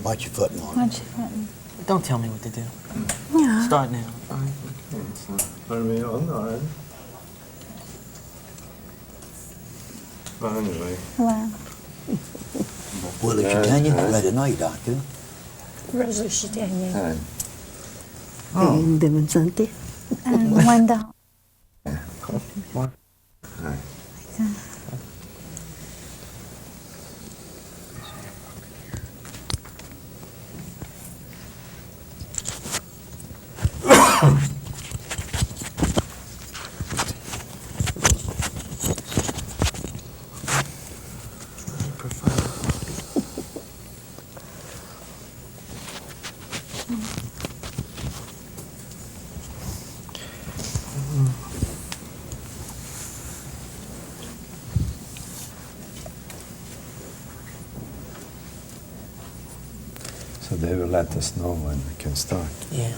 Watch your foot, Mark. Watch your foot. Don't tell me what to do. Yeah. Start now. All right. Well, anyway. Wow. Willie, should tell you, let it know you, Doctor. Rosalie Chitanier. Hi. Demonstrante. Wanda. Hi. So they will let us know when we can start. Yeah.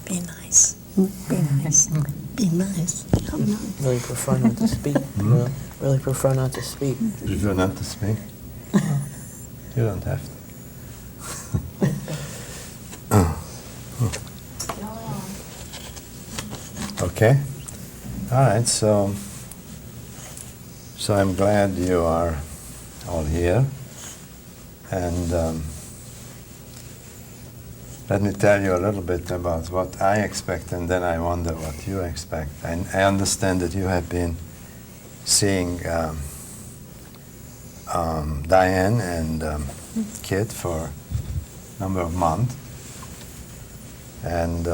Be nice. Be nice. Be nice. How nice. Really prefer not to speak. Really prefer not to speak. You do not to speak? You don't have to. Okay. All right. So I'm glad you are all here, and let me tell you a little bit about what I expect, and then I wonder what you expect. I understand that you have been seeing Diane and Kit for a number of months, and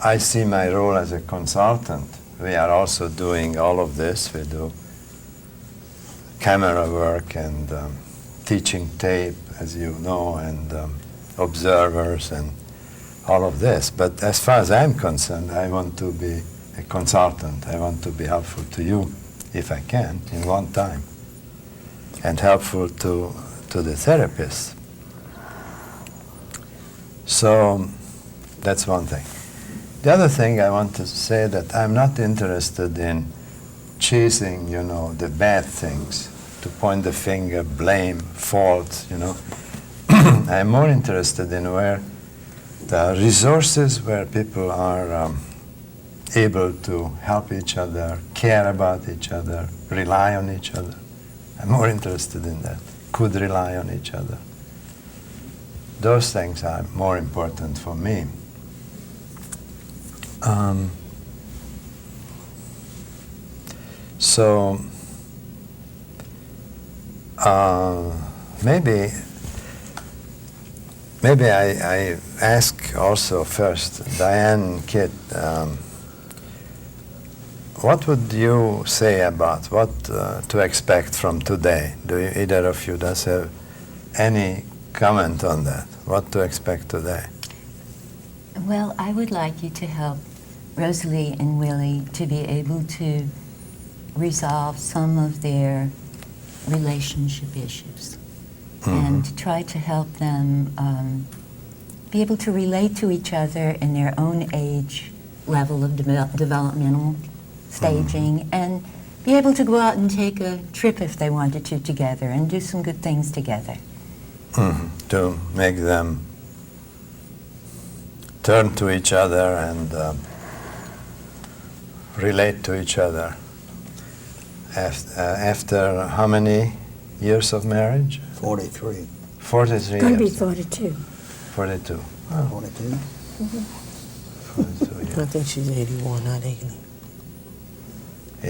I see my role as a consultant. We are also doing all of this. We do camera work and teaching tape, as you know, and observers and all of this. But as far as I'm concerned, I want to be a consultant. I want to be helpful to you, if I can, in one time, and helpful to the therapist. So that's one thing. The other thing I want to say that I'm not interested in chasing, the bad things, to point the finger, blame, fault, I'm more interested in where the resources where people are able to help each other, care about each other, rely on each other. I'm more interested in that. Could rely on each other. Those things are more important for me. So maybe I ask also first, Diane, Kit, what would you say about what to expect from today? Do either of you does have any comment on that? What to expect today? Well, I would like you to help Rosalie and Willie to be able to resolve some of their relationship issues, and to try to help them be able to relate to each other in their own age level of developmental staging, and be able to go out and take a trip if they wanted to together and do some good things together. To make them turn to each other and relate to each other. After how many years of marriage? 43. 43 Gonna be years. 42. 42. 42. 42 I years. think she's 81, not 80.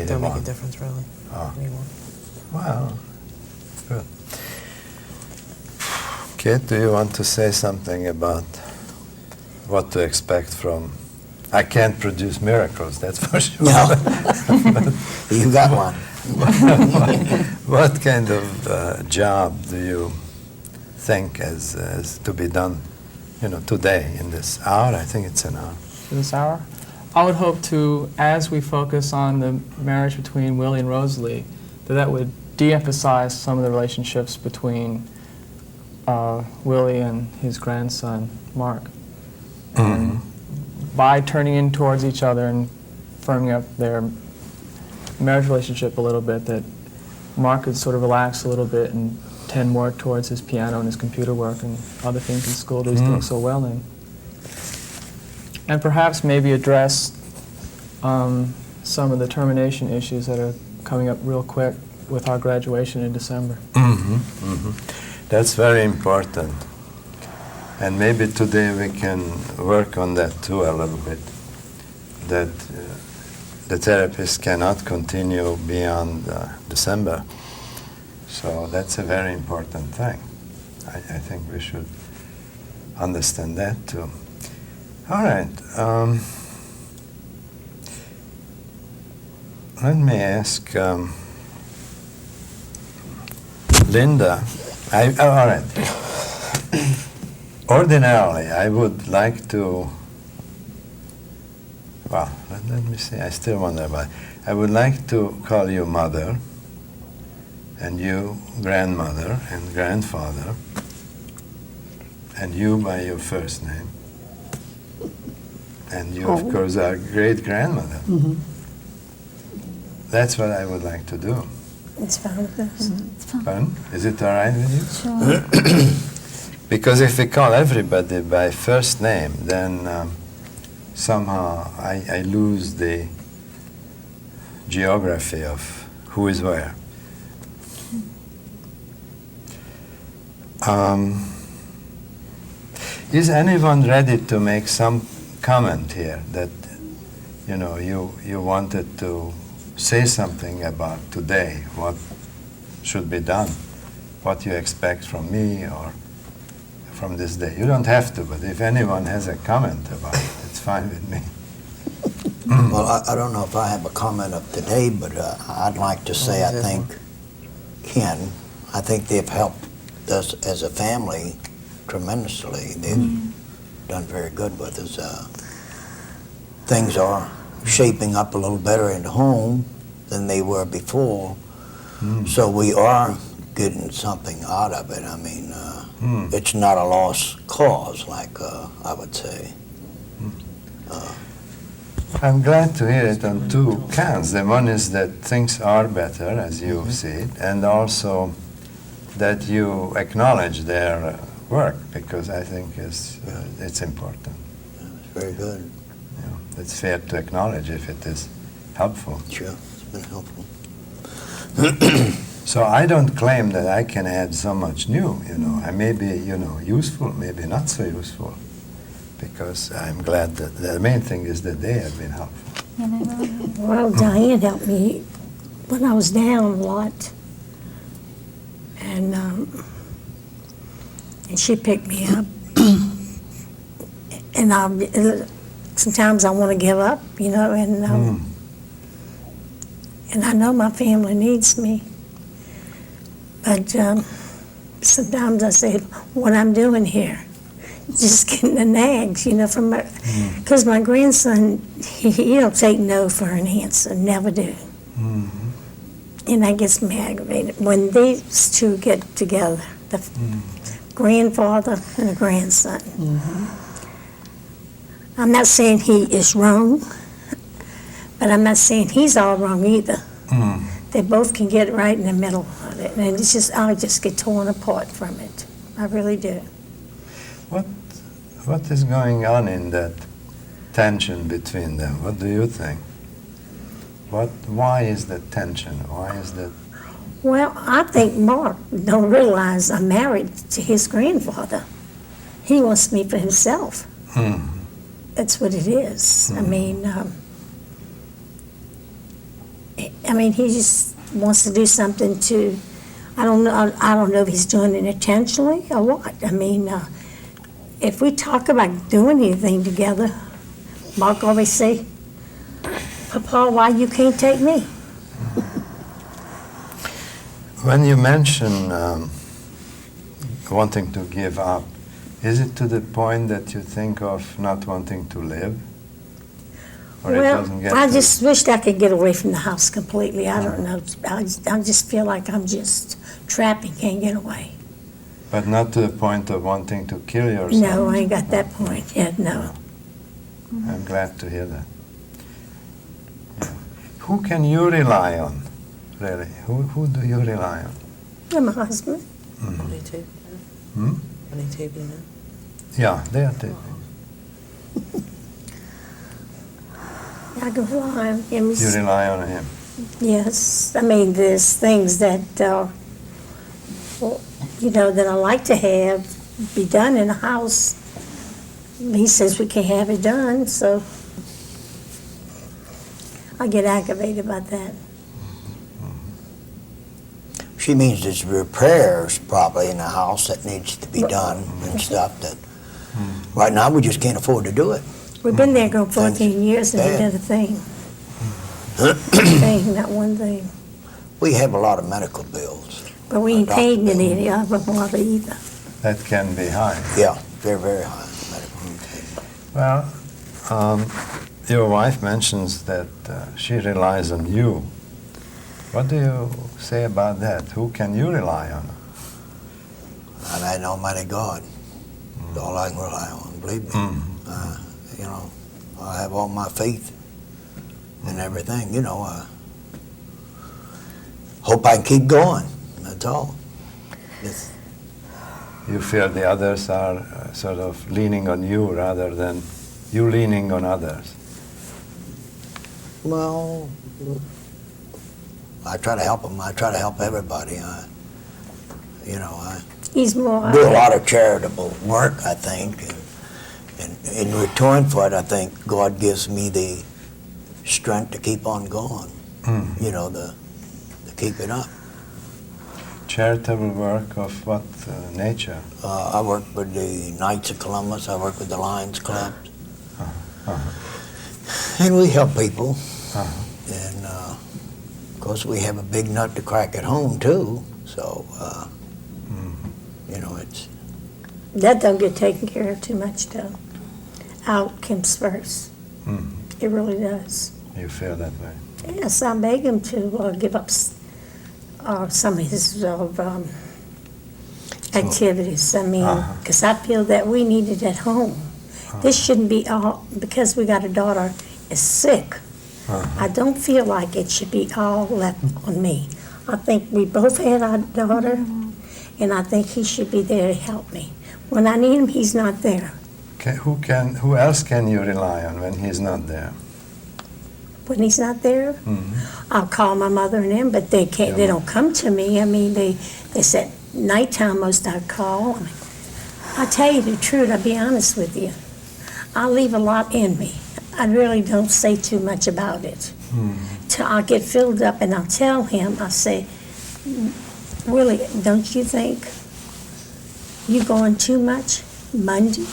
Don't make a 81. difference, really. Oh. 81. Wow. Good. Kate, do you want to say something about what to expect from... I can't produce miracles, that's for sure. No. You got one. What kind of job do you think is to be done, today in this hour? I think it's an hour. This hour. I would hope to, as we focus on the marriage between Willie and Rosalie, that would de-emphasize some of the relationships between Willie and his grandson, Mark. And by turning in towards each other and firming up their marriage relationship a little bit, that Mark could sort of relax a little bit and tend more towards his piano and his computer work and other things in school that he's doing so well in. And perhaps maybe address some of the termination issues that are coming up real quick with our graduation in December. That's very important. And maybe today we can work on that too a little bit, that the therapist cannot continue beyond December. So that's a very important thing. I think we should understand that too. All right. Let me ask Linda. All right. Ordinarily, I would like to, well, let me see, I still wonder about it. I would like to call you mother, and you grandmother and grandfather, and you by your first name, and you, of course, are great-grandmother. That's what I would like to do. It's fine with us. It's fine. Pardon? Is it all right with you? Sure. Because if we call everybody by first name, then somehow I lose the geography of who is where. Is anyone ready to make some comment here that, you know, you wanted to say something about today, what should be done, what you expect from me or from this day? You don't have to, but if anyone has a comment about it, it's fine with me. Well, I don't know if I have a comment of today, but I'd like to say I think Ken, I think they've helped us as a family tremendously. They've done very good with us. Things are shaping up a little better in the home than they were before. So we are getting something out of it. I mean, it's not a lost cause, like I would say. I'm glad to hear it on two counts. The one is that things are better, as you see it, and also that you acknowledge their work, because I think it's important. It's very good. You know, it's fair to acknowledge if it is helpful. Sure, it's been helpful. So I don't claim that I can add so much new, you know. I may be, you know, useful, maybe not so useful, because I'm glad that the main thing is that they have been helpful. Well, Diane helped me when I was down a lot. And she picked me up. And sometimes I want to give up, you know, and I know my family needs me. But sometimes I say, what I'm doing here, just getting the nags, you know, from because my grandson, he don't take no for an answer, never do. And that gets me aggravated when these two get together, the grandfather and the grandson. I'm not saying he is wrong, but I'm not saying he's all wrong either. They both can get right in the middle of it, and it's just I just get torn apart from it. I really do. What is going on in that tension between them? What do you think? Why is that tension? Why is that? Well, I think Mark don't realize I'm married to his grandfather. He wants me for himself. That's what it is. I mean, he just wants to do something to. I don't know if he's doing it intentionally or what. I mean, if we talk about doing anything together, Mark always say, "Papa, why you can't take me?" When you mention wanting to give up, is it to the point that you think of not wanting to live? Or it doesn't get I to just wished I could get away from the house completely. I don't know. I just feel like I'm just trapped and can't get away. But not to the point of wanting to kill yourself. No, I ain't got that point yet, no. I'm glad to hear that. Yeah. Who can you rely on, really? Who do you rely on? And my husband. Are they taping now? Hmm? Are they taping now? Yeah, they are taping. I can rely on him. You rely on him. Yes, I mean, there's things that, that I like to have be done in the house. He says we can't have it done, so I get aggravated about that. She means there's repairs probably in the house that needs to be done and stuff that, right now, we just can't afford to do it. We've been there going 14 years and ain't bad. done a thing. Not one thing. We have a lot of medical bills. But we ain't Doctor paid bill. any of them either. That can be high. Yeah, they're very high, medical. Well, your wife mentions that she relies on you. What do you say about that? Who can you rely on? And I know Almighty God. That's all I can rely on, believe me. I have all my faith and everything, I hope I can keep going, that's all. It's, You feel the others are sort of leaning on you rather than you leaning on others. well, I try to help them, I try to help everybody. I He's more. do a lot of charitable work, I think, and in return for it, I think God gives me the strength to keep on going, to keep it up. Charitable work of what nature? I work with the Knights of Columbus, I work with the Lions Club, and we help people. And of course, we have a big nut to crack at home too, so, it's, That don't get taken care of too much, though. Out comes first. It really does. You feel that way? Yes, I beg him to give up some of his activities. I mean, because I feel that we need it at home. This shouldn't be all, because we got a daughter is sick. I don't feel like it should be all left on me. I think we both had our daughter, and I think he should be there to help me. When I need him, he's not there. Who else can you rely on when he's not there? When he's not there, I'll call my mother and them, but they can't. They don't come to me. I mean, they said nighttime most I call. I tell you the truth. I'll be honest with you. I leave a lot in me. I really don't say too much about it. Till I get filled up, and I'll tell him. I say, really, don't you think you going too much? Monday,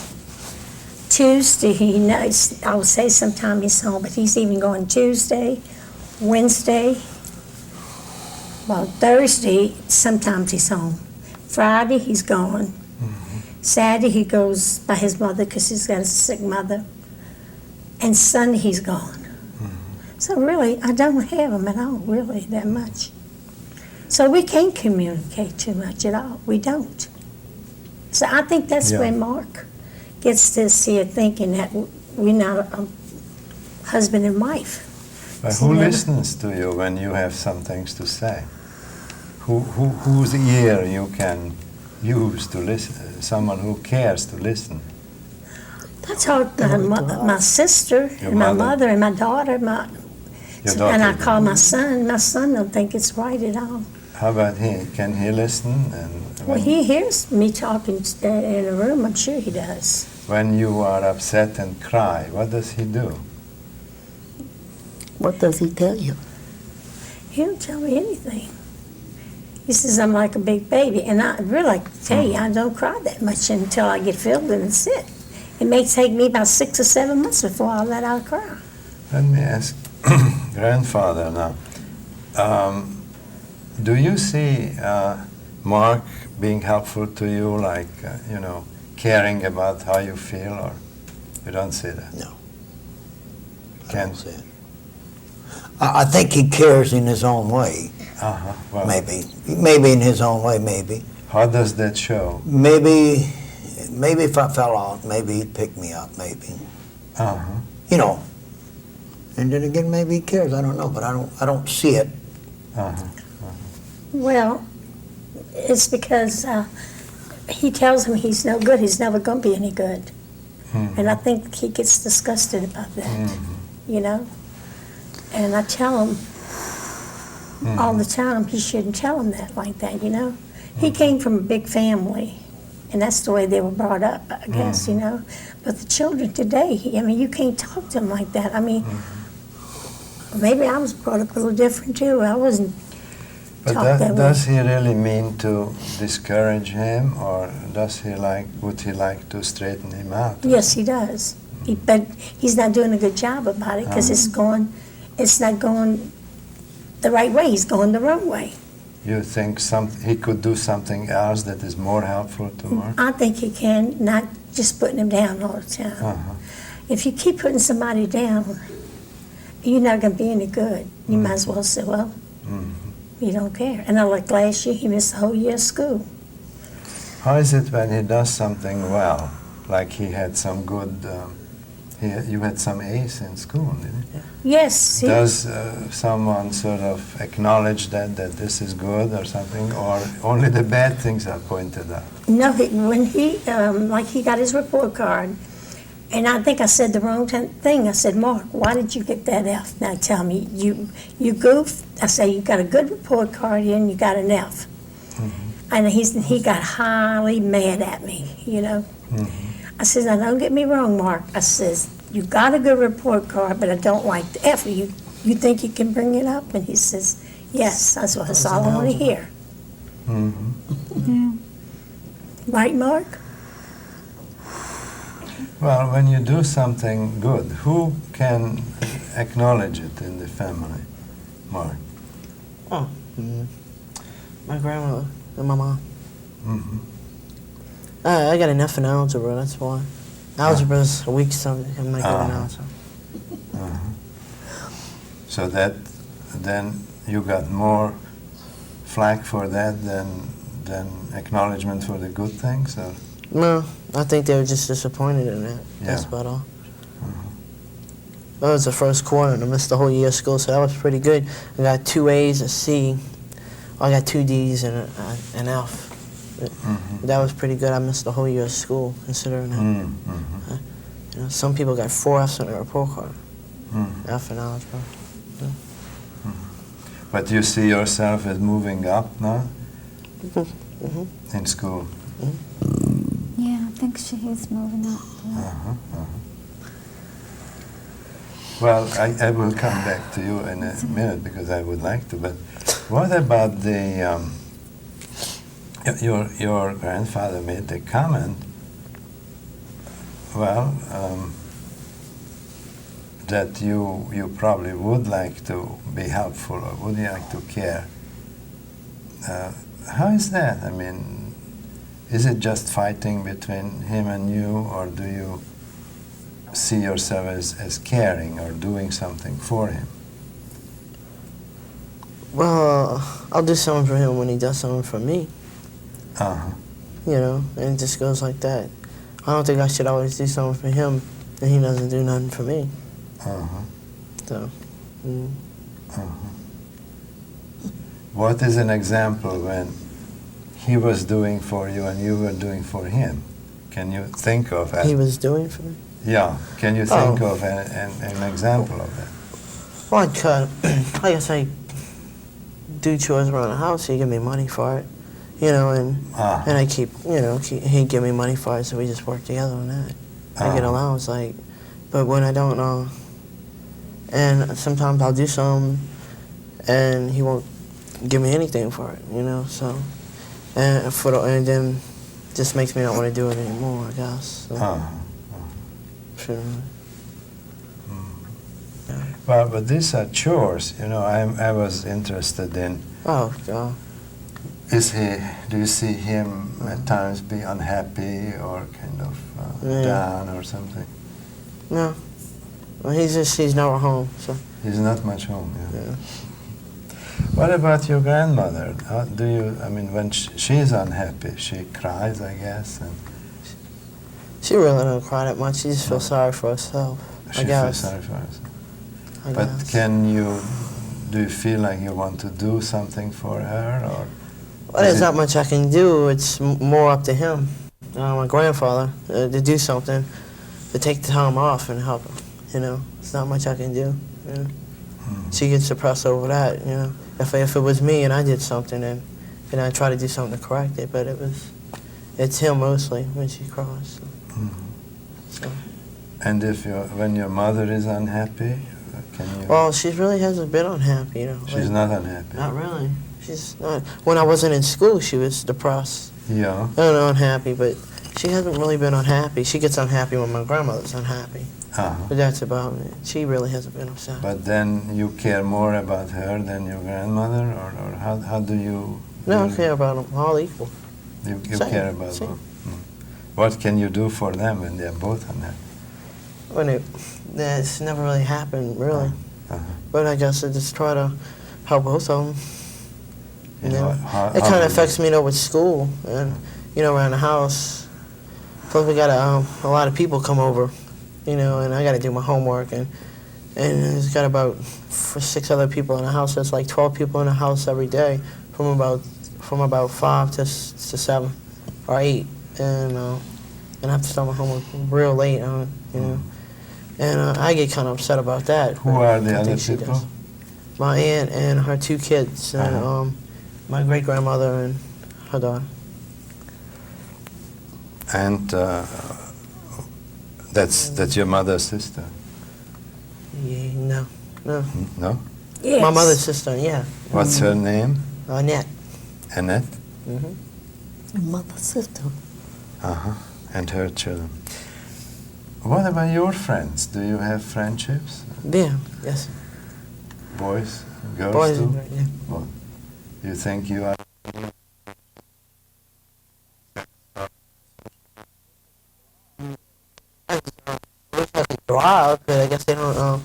Tuesday, he knows. I'll say sometime he's home, but he's even going Tuesday, Wednesday. Well, Thursday, sometimes he's home. Friday, he's gone. Saturday, he goes by his mother because he's got a sick mother. And Sunday, he's gone. So really, I don't have him at all, really, that much. So we can't communicate too much at all. We don't. So I think that's where Mark gets this here thinking that we're not a husband and wife. But who listens to you when you have some things to say? Whose ear you can use to listen? Someone who cares to listen. That's all. My sister, Your and my mother. mother, and my daughter, Your daughter. and I call my son. My son don't think it's right at all. How about he? Can he listen? Well, he hears me talking in a room. I'm sure he does. When you are upset and cry, what does he do? What does he tell you? He don't tell me anything. He says I'm like a big baby, and I really like to tell you, I don't cry that much until I get filled in and sit. It may take me about 6 or 7 months before I let out a cry. Let me ask grandfather now. Do you see Mark being helpful to you, like, caring about how you feel, or you don't see that? No. I Can don't see it. I think he cares in his own way, Well, maybe. Maybe in his own way, maybe. How does that show? Maybe if I fell out, maybe he'd pick me up, maybe. Uh-huh. You know. And then again, maybe he cares, I don't know, but I don't see it. Uh-huh. Well, it's because he tells him he's no good, he's never going to be any good. Mm-hmm. And I think he gets disgusted about that, Mm-hmm. you know? And I tell him all the time, he shouldn't tell him that like that, you know? He came from a big family, and that's the way they were brought up, I guess, you know? But the children today, I mean, you can't talk to them like that. I mean, maybe I was brought up a little different too. I wasn't But taught that way. does he really mean to discourage him, or would he like to straighten him out? Yes, he does. But he's not doing a good job about it because it's not going the right way. He's going the wrong way. You think he could do something else that is more helpful to Mark? I think he can, not just putting him down all the time. Uh-huh. If you keep putting somebody down, you're not going to be any good. You might as well say, well, you don't care. And like last year, he missed the whole year of school. How is it when he does something well, like he had some good, you had some A's in school, didn't you? Yes. Does someone sort of acknowledge that this is good or something, or only the bad things are pointed out? No, when he got his report card, and I think I said the wrong thing. I said, Mark, why did you get that F? Now tell me, you goofed. I said, you got a good report card here and you got an F. And he got highly mad at me, you know. I said, now don't get me wrong, Mark. I says, you got a good report card, but I don't like the F. You think you can bring it up? And he says, yes. That's all I want to hear. Yeah. Right, Mark? Well, when you do something good, who can acknowledge it in the family, Mark? Oh, my grandmother and my mom. I got an F in algebra, that's why. Algebra's a weak subject. I'm not good in algebra. So then you got more flack for that than acknowledgement for the good things, or? No, I think they were just disappointed in that. That's Yeah. about all. That was the first quarter, and I missed the whole year of school, so that was pretty good. I got 2 A's, a C. I got 2 D's and an F. That was pretty good. I missed the whole year of school, considering that. You know, some people got 4 F's on their report card. F in algebra. But you see yourself as moving up now in school? Yeah, I think he's moving up. Yeah. Well, I will come back to you in a minute because I would like to. But what about the your grandfather made the comment? Well, that you probably would like to be helpful or would like to care. How is that? I mean, is it just fighting between him and you, or do you see yourself as caring or doing something for him? Well, I'll do something for him when he does something for me. Uh-huh. You know, and it just goes like that. I don't think I should always do something for him and he doesn't do nothing for me. Uh-huh. So, What is an example when he was doing for you and you were doing for him? Can you think of it? he was doing for me? Yeah. Can you think of an example of that? Well, I could. I guess I do chores around the house. He give me money for it, you know, and I keep, you know, he give me money for it, so we just work together on that. I get allowance, like, but when I don't know, and sometimes I'll do something, and he won't give me anything for it, you know, so, and then just makes me not want to do it anymore, I guess. So. Sure. Well, but these are chores, you know. I was interested in. Oh, God. Do you see him at times be unhappy or kind of down or something? No. Well, he's never home, so. He's not much home, yeah. What about your grandmother? How do you, I mean, when she's unhappy, she cries, I guess, and She really don't cry that much. She just feels sorry for herself. she feels sorry for herself. I But guess. do you feel like you want to do something for her, or? Well, there's not much I can do. It's more up to him, my grandfather, to do something, to take the time off and help her. You know, it's not much I can do. You know? She gets depressed over that. You know, if it was me and I did something, and I try to do something to correct it, but it's him mostly when she cries. So. And when your mother is unhappy, can you? Well, she really hasn't been unhappy. You know, She's not unhappy. Not really. She's not. When I wasn't in school, she was depressed. Yeah. Unhappy, but she hasn't really been unhappy. She gets unhappy when my grandmother's unhappy. But that's about it. She really hasn't been upset. But then you care more about her than your grandmother, or how do you? No, I care about them all equal. You Same, care about same. them. What can you do for them when they're both unhappy? It's never really happened, really. Uh-huh. But I guess I just try to help both of them. You know, how It do kind you- of affects me, you know, with school and, you know, around the house. Plus, we got a lot of people come over, you know, and I got to do my homework. And there's got about 6 other people in the house. There's like 12 people in the house every day from about 5 to 7 or 8. And I have to start my homework real late, you know. And I get kind of upset about that. Who but are the I other think she people? does. My aunt and her 2 kids, and my great-grandmother and her daughter. And that's your mother's sister? Yeah, no. No? Yes. My mother's sister, yeah. What's her name? Annette. Annette? Mother, sister. Uh-huh. And her children. What about your friends? Do you have friendships? Yeah, yes. Boys? Girls Boys too? and girls, yeah. You think you are? Go out, but I guess they don't.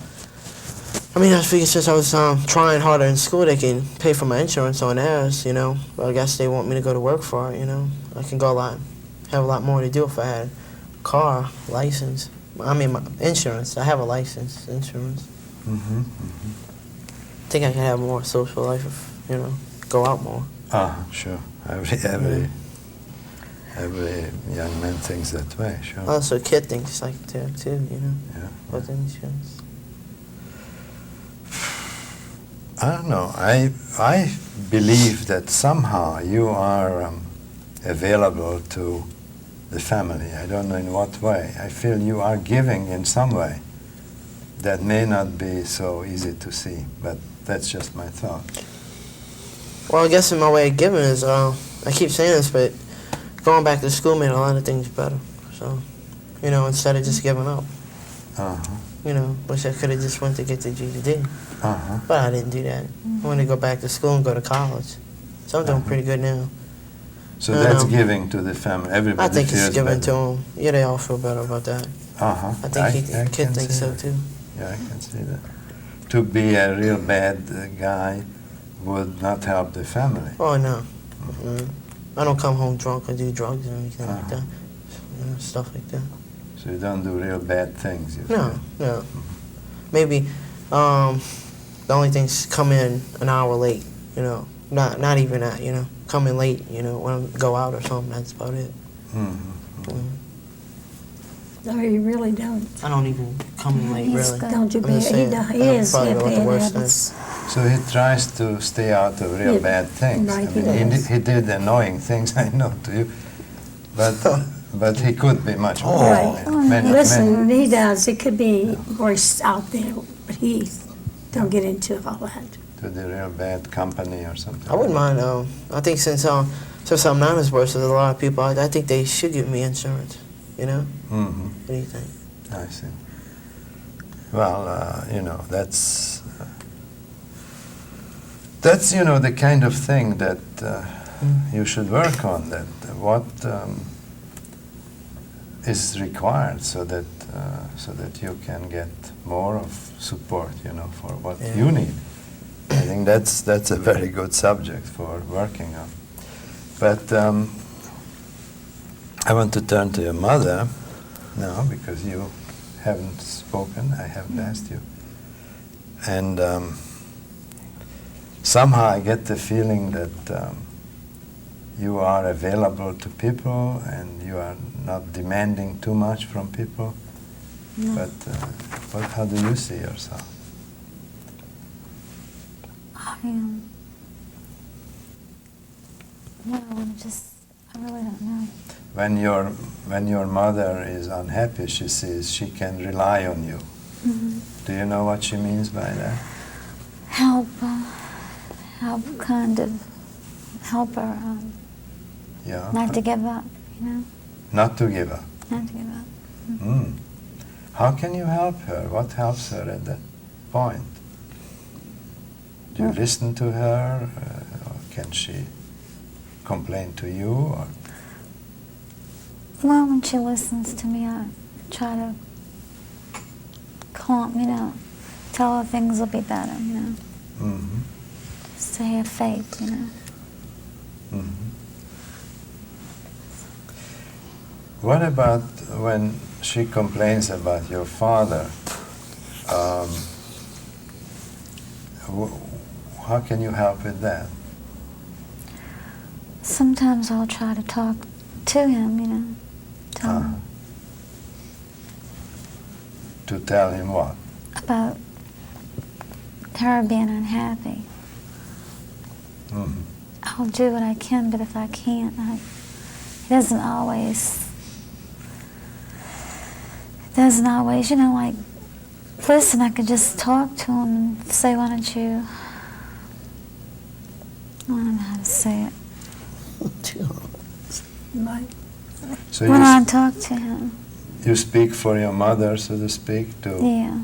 I mean, I figured since I was trying harder in school, they can pay for my insurance on theirs, you know. But I guess they want me to go to work for it, you know. I can have a lot more to do if I had a car, license. I mean, my insurance. I have a license, insurance. Mm-hmm. I think I can have more social life if, you know, go out more. Sure. Every young man thinks that way, sure. Also, kid thinks like that too, you know, Yeah. with insurance. I don't know. I believe that somehow you are available to the family. I don't know in what way. I feel you are giving in some way that may not be so easy to see, but that's just my thought. Well, I guess in my way of giving is, I keep saying this, but going back to school made a lot of things better. So, you know, instead of just giving up, you know, wish I could have just went to get the GED. But I didn't do that. I wanted to go back to school and go to college. So I'm doing pretty good now. So that's giving to the family. Everybody I think feels it's giving better. to them. Yeah, they all feel better about that. I I think the kid can thinks see so that. too. Yeah, I can see that. To be a real bad guy would not help the family. Oh, no. I don't come home drunk or do drugs or anything like that. You know, stuff like that. So you don't do real bad things, you No, feel. no. Maybe the only thing's come in an hour late, you know. Not even that, you know. Come in late, you know, when I go out or something, that's about it. No, you really don't. I don't even come in late, He's really. got- Don't you I'm be, just he saying, do- I he is probably have got the bad worst habits. So he tries to stay out of real Yeah, bad things. right, I he mean, does. he did annoying things, I know, to you. But he could be much more. Right. Listen, he does, it could be worse out there, but he don't get into all that. To the real bad company or something. I wouldn't mind. I think since I'm not as worse as a lot of people, I think they should give me insurance. You know? Mm-hmm. What do you think? I see. Well, you know, that's you know, the kind of thing that you should work on. That what is required so that you can get more of support. You know, for what Yeah. you need. think that's a very good subject for working on. But I want to turn to your mother now, because you haven't spoken, I haven't asked you. And somehow I get the feeling that you are available to people and you are not demanding too much from people. No. But how do you see yourself? Well, I really don't know. When your mother is unhappy, she says she can rely on you. Mm-hmm. Do you know what she means by that? Help her Yeah. not to give up, Not to give up. not to give up. Mm. How can you help her? What helps her at that point? Do you listen to her? Or can she complain to you? Or? Well, when she listens to me, I try to calm, tell her things will be better, Mm-hmm. just to have faith, Mm-hmm. What about when she complains about your father? How can you help with that? Sometimes I'll try to talk to him, tell him To tell him what? about her being unhappy. Mm-hmm. I'll do what I can, but if I can't, he doesn't always, like, listen, I could just talk to him and say, why don't you, I don't know how to say it. Right. So When I talk to him, you speak for your mother, so to speak, yeah,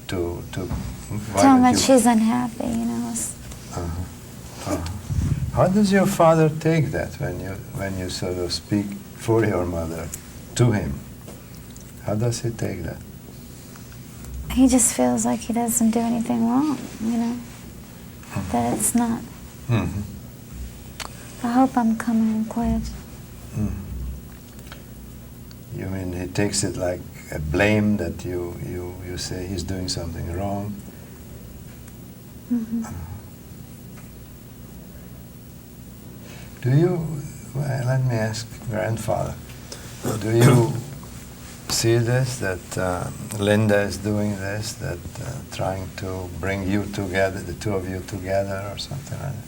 to tell him that she's unhappy, it's- How does your father take that when you sort of speak for your mother to him? How does he take that? he just feels like he doesn't do anything wrong, that it's not. Mm-hmm. I hope I'm coming in clear. Mm. You mean he takes it like a blame that you say he's doing something wrong? Mm-hmm. Do you, let me ask grandfather, do you see this, that Linda is doing this, that trying to bring you together, the two of you together or something like that?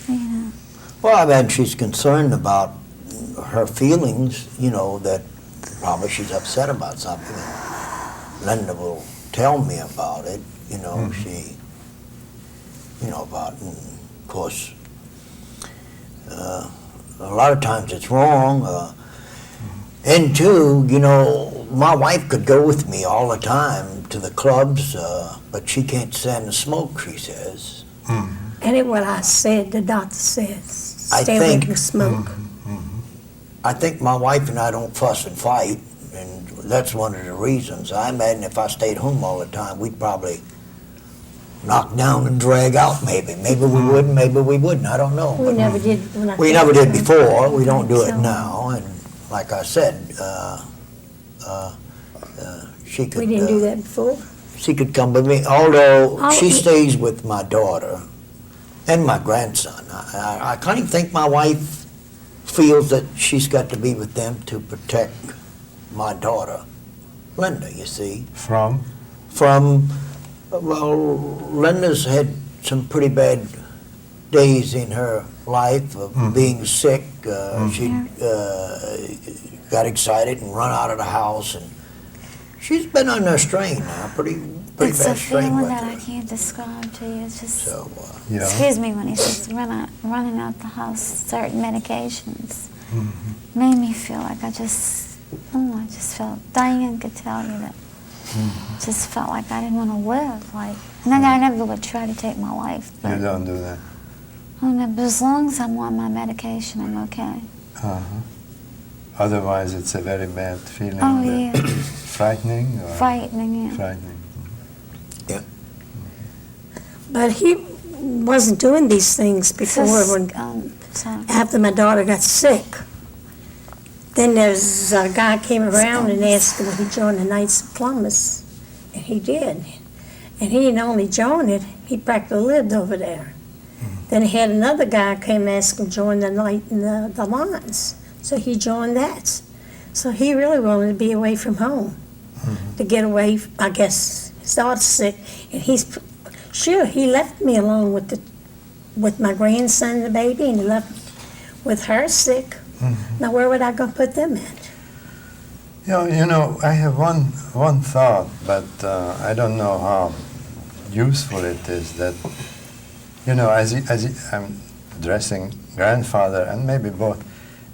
Yeah. Well, I bet she's concerned about her feelings, that probably she's upset about something. And Linda will tell me about it, she, about, and of course, a lot of times it's wrong. And two, my wife could go with me all the time to the clubs, but she can't stand the smoke, she says. Mm-hmm. And what I said, the doctor says, I stay away think- from the smoke. I think my wife and I don't fuss and fight, and that's one of the reasons. I imagine if I stayed home all the time, we'd probably knock down and drag out maybe. Maybe we wouldn't, maybe we wouldn't, I don't know. We But never did. When I we came never did to- before, we don't do it So, now, and like I said, she could... We didn't do that before. She could come with me, although Oh, she y- stays with my daughter and my grandson. I kind of think my wife feels that she's got to be with them to protect my daughter, Linda, you see. From? Well, Linda's had some pretty bad days in her life of being sick. She got excited and run out of the house, and she's been under strain now, pretty It's a bad strain feeling with that I her. can't describe to you. It's just, So, Yeah. excuse me, when he says running out the house, certain medications Mm-hmm. made me feel like I just felt, Diane could tell you that, just felt like I didn't want to live. And I never would try to take my life, You but, don't do that? but as long as I'm on my medication, I'm okay. Uh-huh. Otherwise, it's a very bad feeling. Oh, that- yeah. Frightening? Or Frightening, yeah. Frightening. But wasn't doing these things before when Sorry. after my daughter got sick. Then there's a guy came around and asked him if he joined the Knights of Columbus, and he did. And he didn't only join it, he practically lived over there. Then he had another guy came and asked him to join the Lions, so he joined that. So he really wanted to be away from home, to get away. I guess his daughter's sick, and he's sure he left me alone with my grandson and the baby, and he left me with her sick. Now where would I go put them at? You know, I have one thought, but I don't know how useful it is. That, you know, I'm addressing grandfather and maybe both,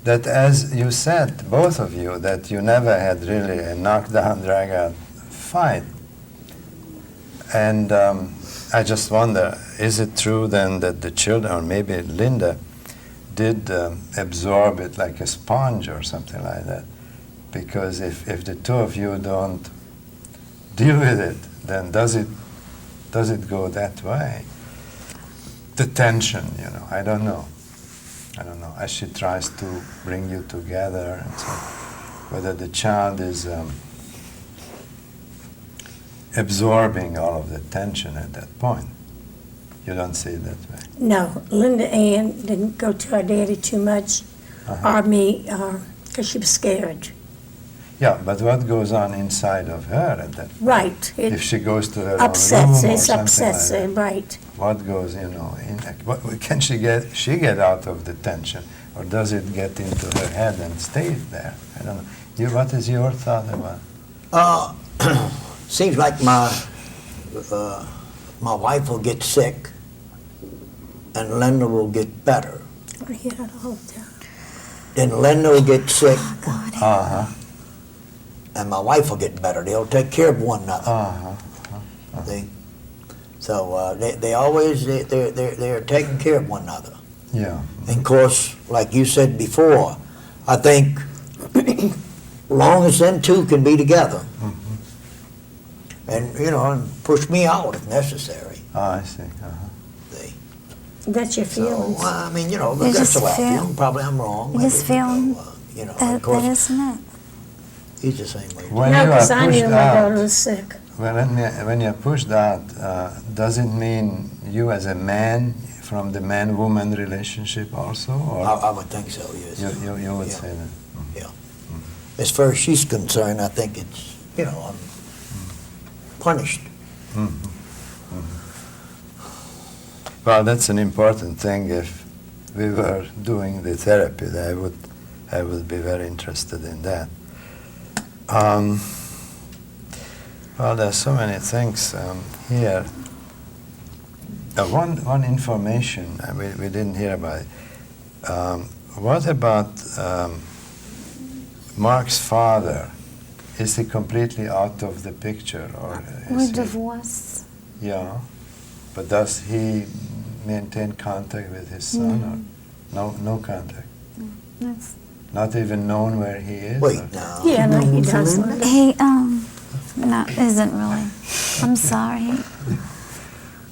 that as you said, both of you, that you never had really a knockdown, drag-out fight. And I just wonder, is it true then that the children, or maybe Linda, did absorb it like a sponge or something like that? Because if the two of you don't deal with it, then does it go that way? The tension, you know, I don't know. As she tries to bring you together, and so whether the child is absorbing all of the tension at that point. You don't see it that way. No, Linda Ann didn't go to her daddy too much, or me, because she was scared. Yeah, but what goes on inside of her at that point? Right. It If she goes to her upsets own room it, or something upsets like it, that, right. what goes, you know, what can she get out of the tension, or does it get into her head and stay there? I don't know. What is your thought about? Seems like my wife will get sick, and Linda will get better. Yeah, the whole time. Then Linda will get sick, Uh-huh. and my wife will get better. They'll take care of one another. Uh-huh. See? So they're taking care of one another. Yeah. And of course, like you said before, I think long as them two can be together, and and push me out if necessary. Oh, I see. See? That's your So feelings. I mean, You that's just the way I feel- feel. Probably I'm wrong. you just maybe, feel of That course, isn't it. he's the same way. When No, you are because I knew pushed my daughter out, was sick. when you're pushed out, does it mean you as a man from the man-woman relationship also, or I would think so. Yes. you would Yeah. say that? As far as she's concerned, I think it's I'm punished. Well, that's an important thing. If we were doing the therapy, I would be very interested in that. Well, there's so many things here. One information we didn't hear about it. What about Mark's father? Is he completely out of the picture, or We're is he? divorced. Yeah, but does he maintain contact with his son, or no contact? That's, Not even known where he is? Wait, or- now. Yeah, no, he does. Linda. he no, isn't really. I'm sorry.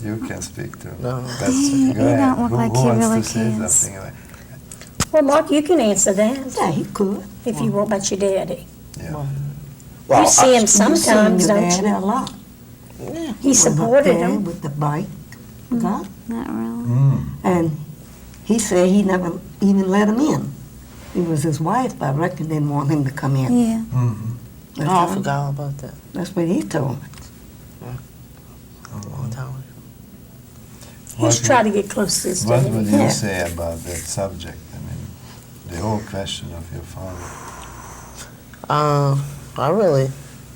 You can speak to him. No. That's, He go ahead. don't look Who like he wants really to say cares. something? Well, Mark, you can answer that Yeah, he could. if you want about your daddy. Yeah. Well, You see him You seen sometimes, your don't daddy you? a lot. He was up supported there him. with the bike, got, Not really. and he said he never even let him in. It was his wife, I reckon, didn't want him to come in. Yeah. Oh, I forgot all about that. That's what he told me. A long time ago. He's trying to get close to his What daddy. would you Yeah. say about that subject? I mean, the whole question of your father. I really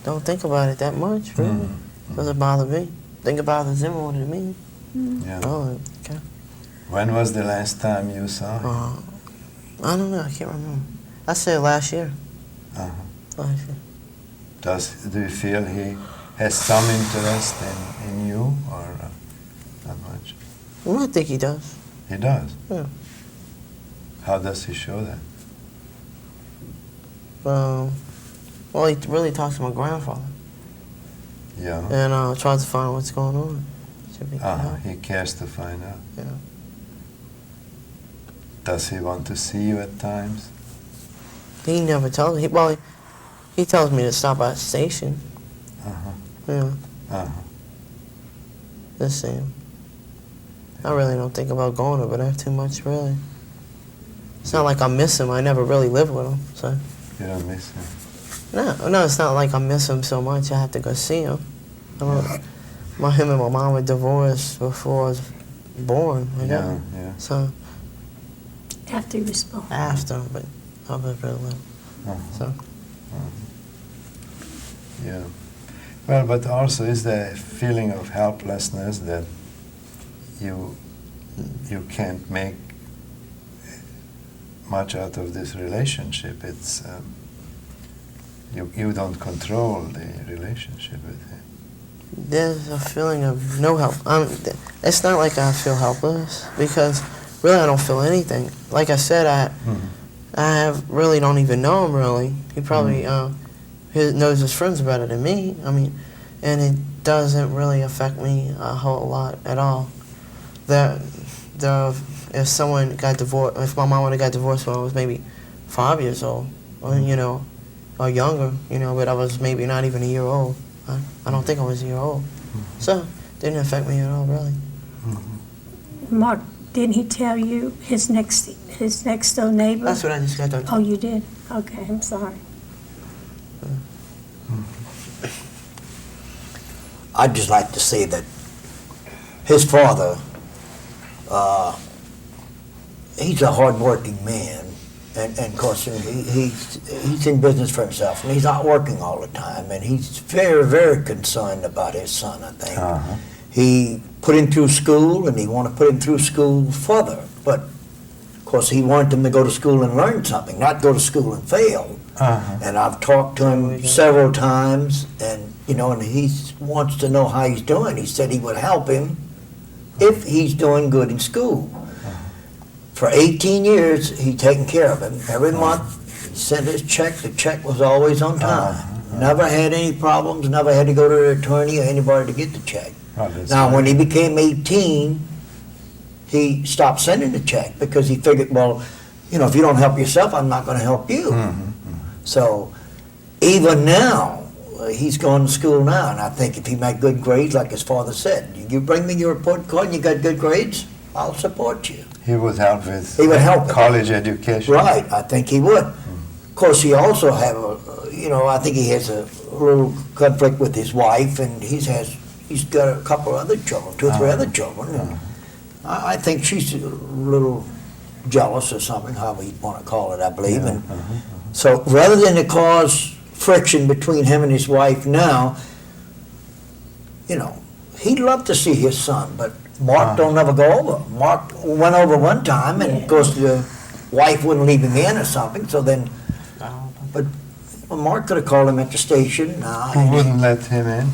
don't think about it that much, really. Doesn't bother me. Think about it more than me. Yeah. Oh, okay. When was the last time you saw him? I don't know. I can't remember. I said last year. Uh-huh. Last year. Do you feel he has some interest in you, or not much? I think he does. He does? Yeah. How does he show that? Well, he really talks to my grandfather Yeah. and tries to find out what's going on. if he can help. He cares to find out. Yeah. Does he want to see you at times? He never tells me. He tells me to stop by the station. Uh-huh. Yeah, Uh-huh. just see him. I really don't think about going over there too much, really. It's not like I miss him. I never really lived with him, so. You don't miss him? No, it's not like I miss him so much. I have to go see him. Him and my mom were divorced before I was born. Yeah. So After you was born. after, but I was really little. Uh-huh. So Yeah. Well, but also is the feeling of helplessness that you can't make much out of this relationship. It's you don't control the relationship with him. there's a feeling of no help. It's not like I feel helpless because really I don't feel anything. Like I said, really don't even know him really. He probably knows his friends better than me. I mean, and it doesn't really affect me a whole lot at all. If someone got divorced, if my mom would have got divorced when I was maybe 5 years old, or or younger, but I was maybe not even a year old. I don't think I was a year old, so it didn't affect me at all really. Mark, didn't he tell you his next door neighbor? That's what I just got done. Oh, you did? Okay, I'm sorry. I'd just like to say that his father, he's a hard-working man, and of course he's in business for himself, and he's not working all the time, and he's very, very concerned about his son, I think. Uh-huh. He put him through school, and he wanted to put him through school further, but of course he wanted him to go to school and learn something, not go to school and fail. Uh-huh. And I've talked to him several times, and and he wants to know how he's doing. He said he would help him if he's doing good in school. For 18 years, he's taken care of him. Every month, he sent his check. The check was always on time. Never had any problems, never had to go to an attorney or anybody to get the check. Now, when he became 18, he stopped sending the check because he figured, well, if you don't help yourself, I'm not going to help you. So even now, he's going to school now, and I think if he made good grades, like his father said, you bring me your report card and you got good grades, I'll support you. He would help with college education. Right, I think he would. Of course, he also have I think he has a little conflict with his wife, and he's got a couple of other children, 2 or 3 other children. And I think she's a little jealous or something, however you want to call it, I believe. And so rather than to cause friction between him and his wife now, he'd love to see his son, but Mark don't ever go over. Mark went over one time, and of course the wife wouldn't leave him in or something, so then, but Mark could have called him at the station. Who wouldn't let him in?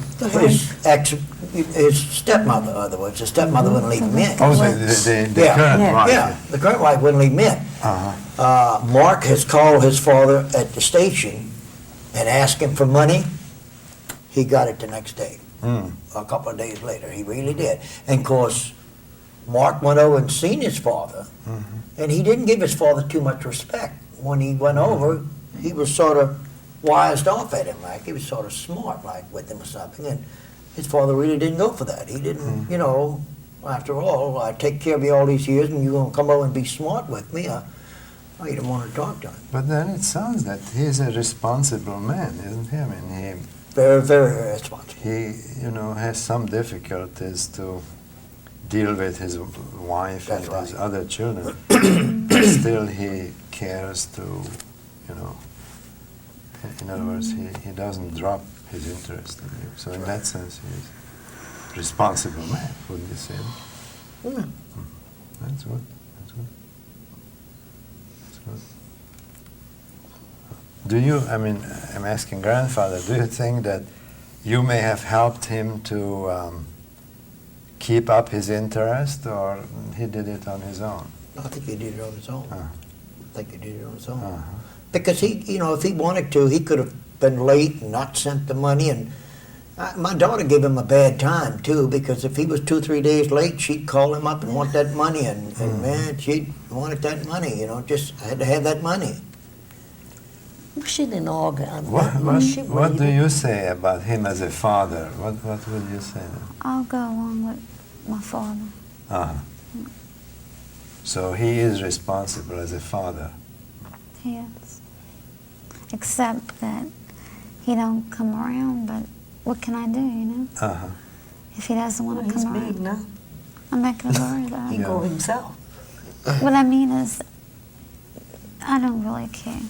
His stepmother, in other words. His stepmother wouldn't leave him in. Oh, the current wife. Yeah, the current wife wouldn't leave him in. Mark has called his father at the station and asked him for money. He got it the next day. A couple of days later, he really did. And of course, Mark went over and seen his father, and he didn't give his father too much respect. When he went over, he was sort of wised off at him, like he was sort of smart, like with him or something. And his father really didn't go for that. He didn't, after all, I take care of you all these years, and you're going to come over and be smart with me. I didn't want to talk to him. But then it sounds that he's a responsible man, isn't he? I mean, he very, very responsible. He, has some difficulties to deal with his wife and his other children. But still, he cares to, in other words, he doesn't drop his interest in you. So in that sense, he's a responsible man, wouldn't you say? Yeah. That's good. That's good. That's good. Do you, I'm asking grandfather, do you think that you may have helped him to keep up his interest, or he did it on his own? I think he did it on his own. Because he, if he wanted to, he could have been late and not sent the money, and My daughter gave him a bad time too, because if he was 2-3 days late, she'd call him up and want that money, and man, she wanted that money. You know, just had to have that money. She didn't argue. What do you say about him as a father? What would you say? I'll go along with my father. Uh-huh. So he is responsible as a father. He is. Except that he don't come around, but what can I do, you know? Uh-huh. If he doesn't want to He's come big around, now. I'm not going to worry about He it. go himself. What I mean is, I don't really care.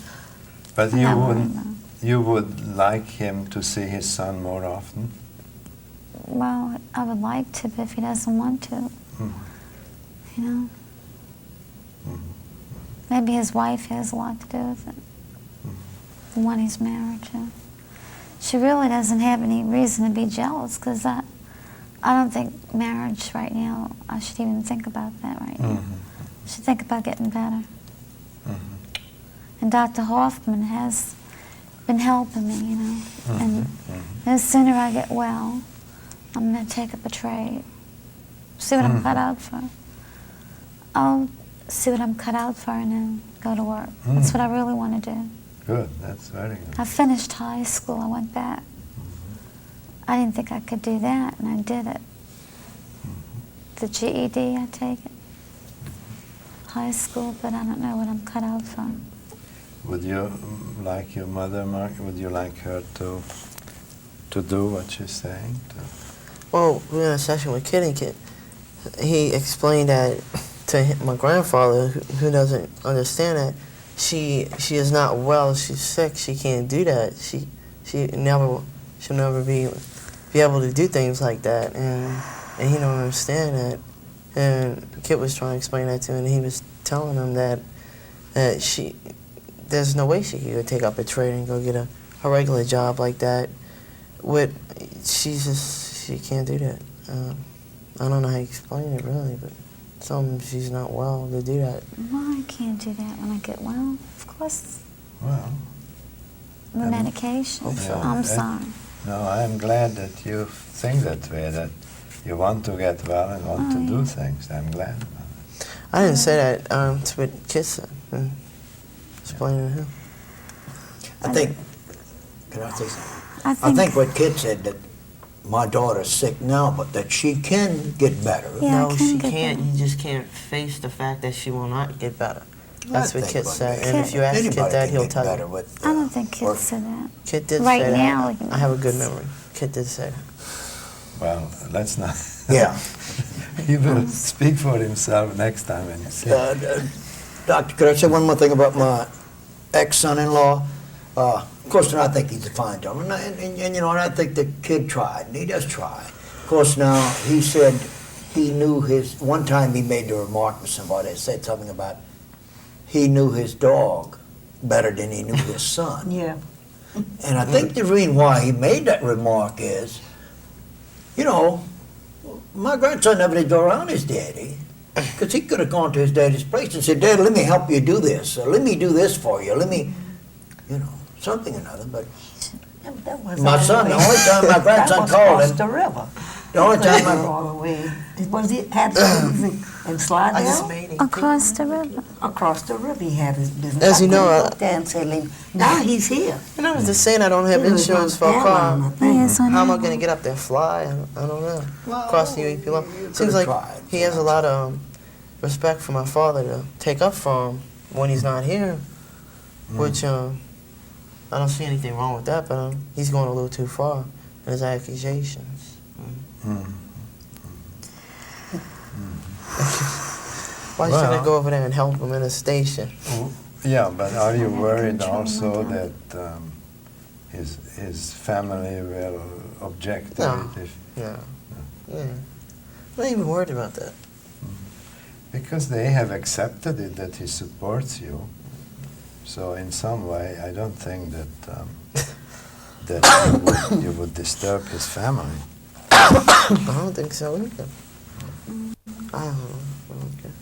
But I'm you not worried wouldn't. about it. You would like him to see his son more often? Well, I would like to, but if he doesn't want to, you know? Maybe his wife has a lot to do with it. The one he's married to. She really doesn't have any reason to be jealous, because I don't think marriage right now, I should even think about that right now. I should think about getting better. And Dr. Hoffman has been helping me, you know. And the sooner I get well, I'm going to take up a trade. See what I'm cut out for. I'll see what I'm cut out for and then go to work. That's what I really want to do. Good, that's very good. I finished high school, I went back. I didn't think I could do that, and I did it. The GED, I take it. High school, but I don't know what I'm cut out for. Would you like your mother, Mark? Would you like her to do what she's saying? Well, we were in a session with Kid and Kid. He explained that to my grandfather, who doesn't understand that she is not well. She's sick. She can't do that. She'll never be able to do things like that. And he don't understand that. And Kid was trying to explain that to him, and he was telling him that there's no way she could go take up a trade and go get a regular job like that. She can't do that. I don't know how to explain it really, but she's not well to do that. Well, I can't do that when I get well. Of course, Well, the medication. I'm sorry. no, I'm glad that you think that way, that you want to get well and want to do things. I'm glad about it. I didn't say that to what Kid said. Explaining to him. I think. Can I say something? I I think what Kid said, that my daughter's sick now, but that she can get better. Yeah, I No, can she get can't. better. You just can't face the fact that she will not get better. That's what think Kid one said. day And if you ask Kid anybody that, can he'll get tell better you. with, I don't think work. kids said that. Kid did Right say now, that. he I have a good does. memory. Kid did say that. Well, let's not. Yeah. He will speak for himself next time when you see him. Doctor, could I say one more thing about my ex-son-in-law? Of course, I think he's a fine gentleman, and you know, and I think the Kid tried, and he does try. Of course, now, he said he knew one time he made the remark to somebody, said something about he knew his dog better than he knew his son. Yeah. And I think the reason why he made that remark is, you know, my grandson never did go around his daddy, because he could have gone to his daddy's place and said, Dad, let me help you do this, or let me do this for you, let me, you know, something or another. But Yeah, but that was my all son, way- the only time my grandson that was called across him, the river. the only time They were my, all the way. Was it had business in Slidell? Across the river. Across the river, he had his business. As you know, I couldn't go up there and say, now he's here. And I was just saying I don't have He was insurance for on a airline, I car. think. Yes, I How am I know. going to get up there? Fly? I don't know. Well, Across the UEP line. you Seems could've like tried, he has a lot of respect for my father to take up for him when he's not here, which I don't see anything wrong with that, but he's going a little too far in his accusations. Why should I Well- go over there and help him in a station? Yeah, but are you I worried control also my that his family will object to No. it? Yeah. Yeah. I'm not even worried about that. Because they have accepted it, that he supports you. So in some way, I don't think that that you would disturb his family. I don't think so either. I don't know. I don't care.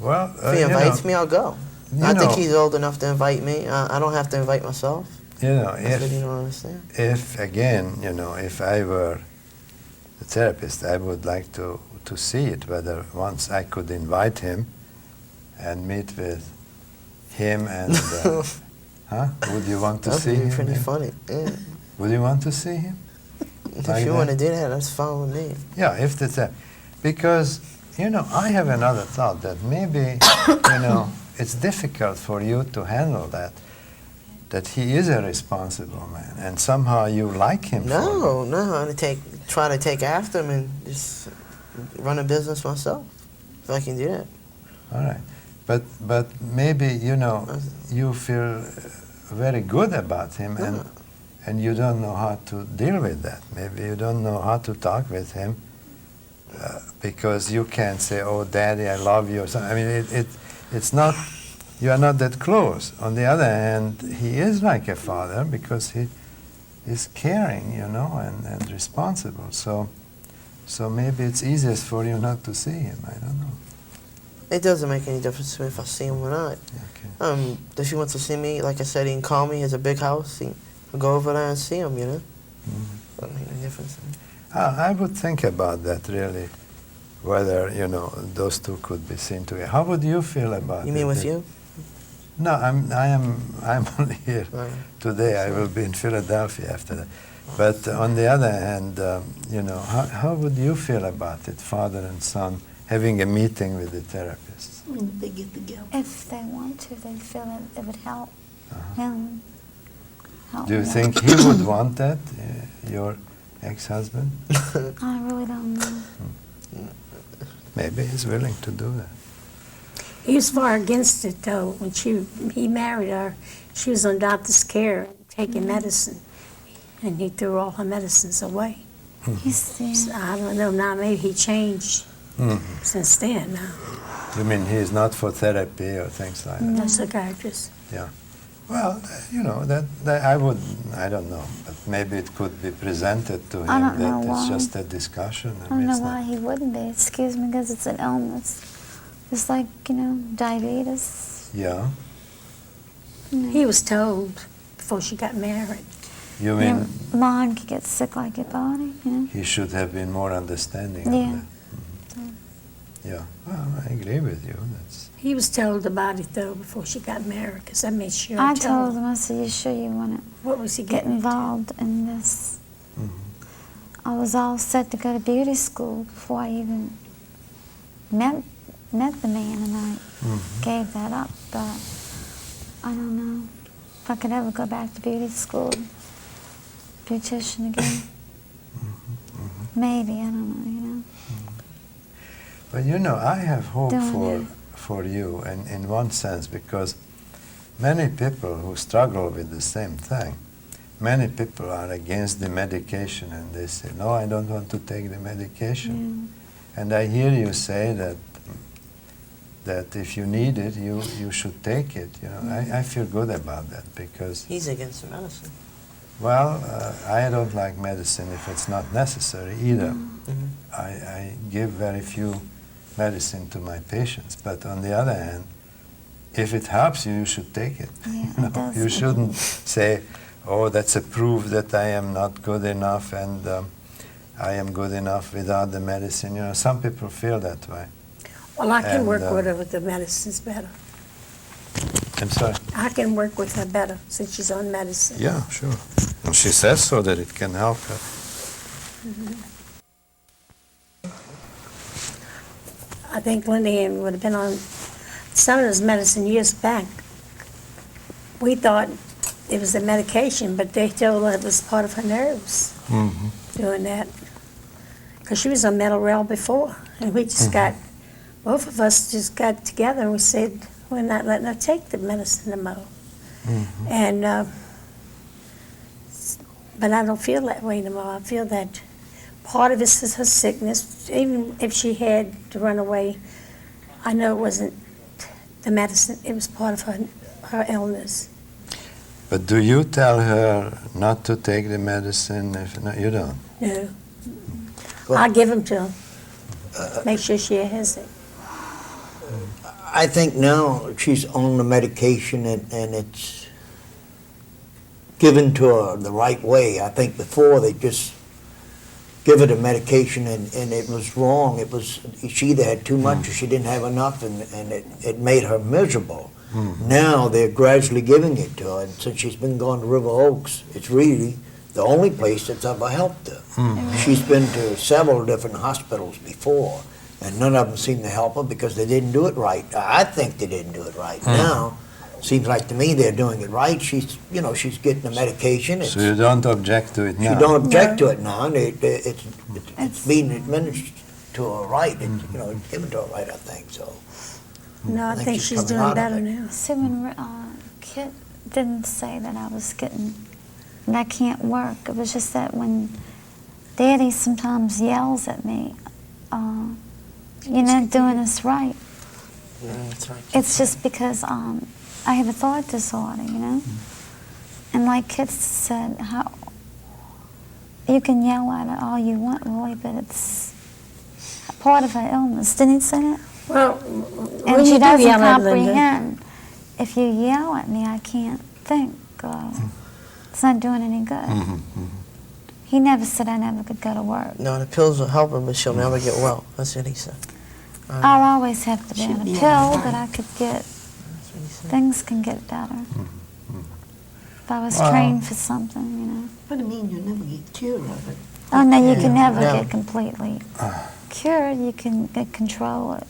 Well, If he invites me, I'll go. I think know- he's old enough to invite me. I don't have to invite myself. You know, That's what you don't understand. if again, you know, if I were the therapist, I would like to see it, whether once I could invite him and meet with him and, huh? Would you want to That see would be him? pretty funny. Yeah. Would you want to see him? If Like you want to that? do that, that's fine with me. Yeah, if that's because, you know, I have another thought that maybe, you know, it's difficult for you to handle that he is a responsible man, and somehow you like him for No, try to take after him and just run a business myself, if I can do that. All right. But maybe, you know, you feel very good about him, and you don't know how to deal with that. Maybe you don't know how to talk with him because you can't say, "Oh, Daddy, I love you," or something. I mean, it's not. You are not that close. On the other hand, he is like a father because he is caring, you know, and responsible. So maybe it's easiest for you not to see him. I don't know. It doesn't make any difference to me if I see him or not. Okay. If he wants to see me, like I said, he can call me. He has a big house. I'll go over there and see him, you know? Doesn't make any difference to me. I would think about that really, whether, you know, those two could be seen together. How would you feel about it? You mean with you? No, I'm only here Right. today. I will be in Philadelphia after that. But on the other hand, you know, how would you feel about it, father and son, having a meeting with the therapist? When they get together. If they want to, they feel it would help him. Help Do you me. think he would want that, your ex-husband? I really don't know. Maybe he's willing to do that. He was far against it, though. When he married her, she was on doctor's care, taking medicine, and he threw all her medicines away. He's So I don't know now. Maybe he changed since then. Now, You mean he's not for therapy or things like that? no psychiatrist. Well, you know, that I don't know, but maybe it could be presented to him I don't that know it's why. just a discussion. I don't know why he wouldn't be. Excuse me, because it's an illness. It's like, you know, diabetes. Yeah. You know. He was told before she got married. You Your mean mind could get sick like your body, you know? he should have been more understanding Yeah. of that? Yeah, well, I agree with you. That's He was told about it, though, before she got married, because I made sure I to tell told him. him, I said, you sure you want to What was he get getting into? involved in this? I was all set to go to beauty school before I even met the man, and I gave that up, but I don't know if I could ever go back to beauty school, beautician again. Maybe, I don't know, you know. But you know, I have hope Don't for you in one sense, because many people who struggle with the same thing, many people are against the medication and they say, no, I don't want to take the medication. And I hear you say that if you need it, you should take it. You know, I feel good about that because, He's against the medicine. well, I don't like medicine if it's not necessary either. I give very few medicine to my patients, but on the other hand, if it helps you, you should take it. Yeah, it does. You shouldn't say, oh, that's a proof that I am not good enough and I am good enough without the medicine. You know, some people feel that way. Well, I can And, work with her with the medicines better. I'm sorry. I can work with her better since she's on medicine. Yeah, sure. Well, she says so that it can help her. I think Linda would have been on some of his medicine years back. We thought it was a medication, but they told her it was part of her nerves doing that. Because she was on mental rail before, and we just both of us just got together and we said, we're not letting her take the medicine no more. And, but I don't feel that way no more. I feel that part of it is her sickness. Even if she had to run away, I know it wasn't the medicine, it was part of her illness. But do you tell her not to take the medicine? If no, you don't. No. Well- I give them to her. Make sure she has it. I think now she's on the medication and it's given to her the right way. I think before they just give her the medication and it was wrong. It was, she either had too much or she didn't have enough, and it made her miserable. Now they're gradually giving it to her, and since she's been going to River Oaks, it's really the only place that's ever helped her. She's been to several different hospitals before, and none of them seem to help her because they didn't do it right. I think they didn't do it right. Now, seems like to me they're doing it right. She's, you know, she's getting the medication. So you don't object to it now? She don't object to it now, and it's being administered to her right. It's, you know, it's given to her right, I think, so. No, I think she's coming doing out of better it. now. See, when Kit didn't say that I was getting, that I can't work, it was just that when Daddy sometimes yells at me, you're not doing this right. Yeah, that's right. It's just because I have a thought disorder, you know? And like Kit said, how you can yell at it all you want, Roy, but it's part of her illness. Didn't he say that? Well, when And she you do doesn't yell at Linda, comprehend. If you yell at me, I can't think. It's not doing any good. He never said I never could go to work. No, the pills will help her, but she'll never get well. That's what he said. I'll always have to be on a Should be pill, fine. but I could get, That's what he said. things can get better. If I was Well- trained for something, you know. But I mean, you never get cured of it. Oh, no, you can Yeah. never No. get completely cured. You can control it.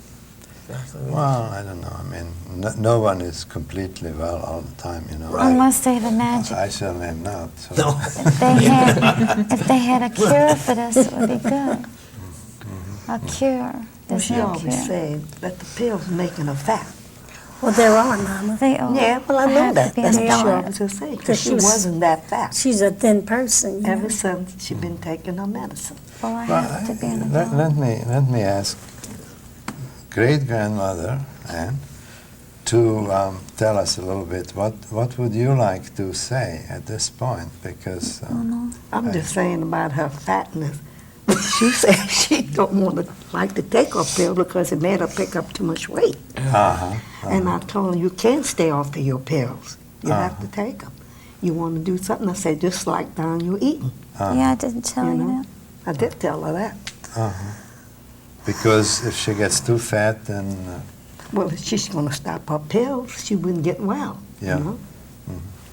Exactly what he Well, I don't know. I mean, no one is completely well all the time, you know. Right. Unless they have a magic. I certainly am not. So. No. If they had a cure for this, it would be good. A cure. Well, There's she no always cure. said that the pills making her fat. well, there are, Mama. They all Yeah, well, I know have that. to be That's on what a she diet. always would say, 'Cause because she she was- wasn't that fat. She's a thin person, you Ever know. since she been taking her medicine. Well, I Well, have to be on a let, diet. let me ask great-grandmother Anne to tell us a little bit what would you like to say at this point, because I'm just saying about her fatness. She said she don't want to like to take her pill because it made her pick up too much weight. And I told her, you can't stay off of your pills. You have to take them. You want to do something, I said, just slack down your eating. Yeah, I didn't tell You you know? that. I did tell her that. because if she gets too fat, then Well, if she's going to stop her pills, she wouldn't get well. Yeah. You know?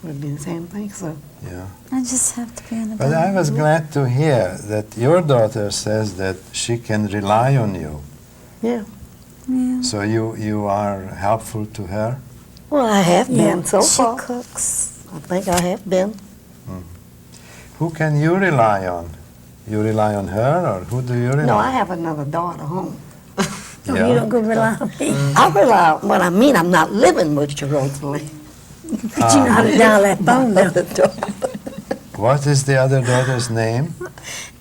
Would be the same thing, so. yeah. I just have to be on a But diet. I was glad to hear that your daughter says that she can rely on you. Yeah. Yeah. So you are helpful to her? Well, I have Yeah, been so She far. cooks. I think I have been. Who can you rely on? You rely on her, or who do you rely No, I on? have another daughter home. Oh, you don't go rely on me. I rely on, what I mean, I'm not living with you, Rosalie. But you know how to dial that phone now. What is the other daughter's name?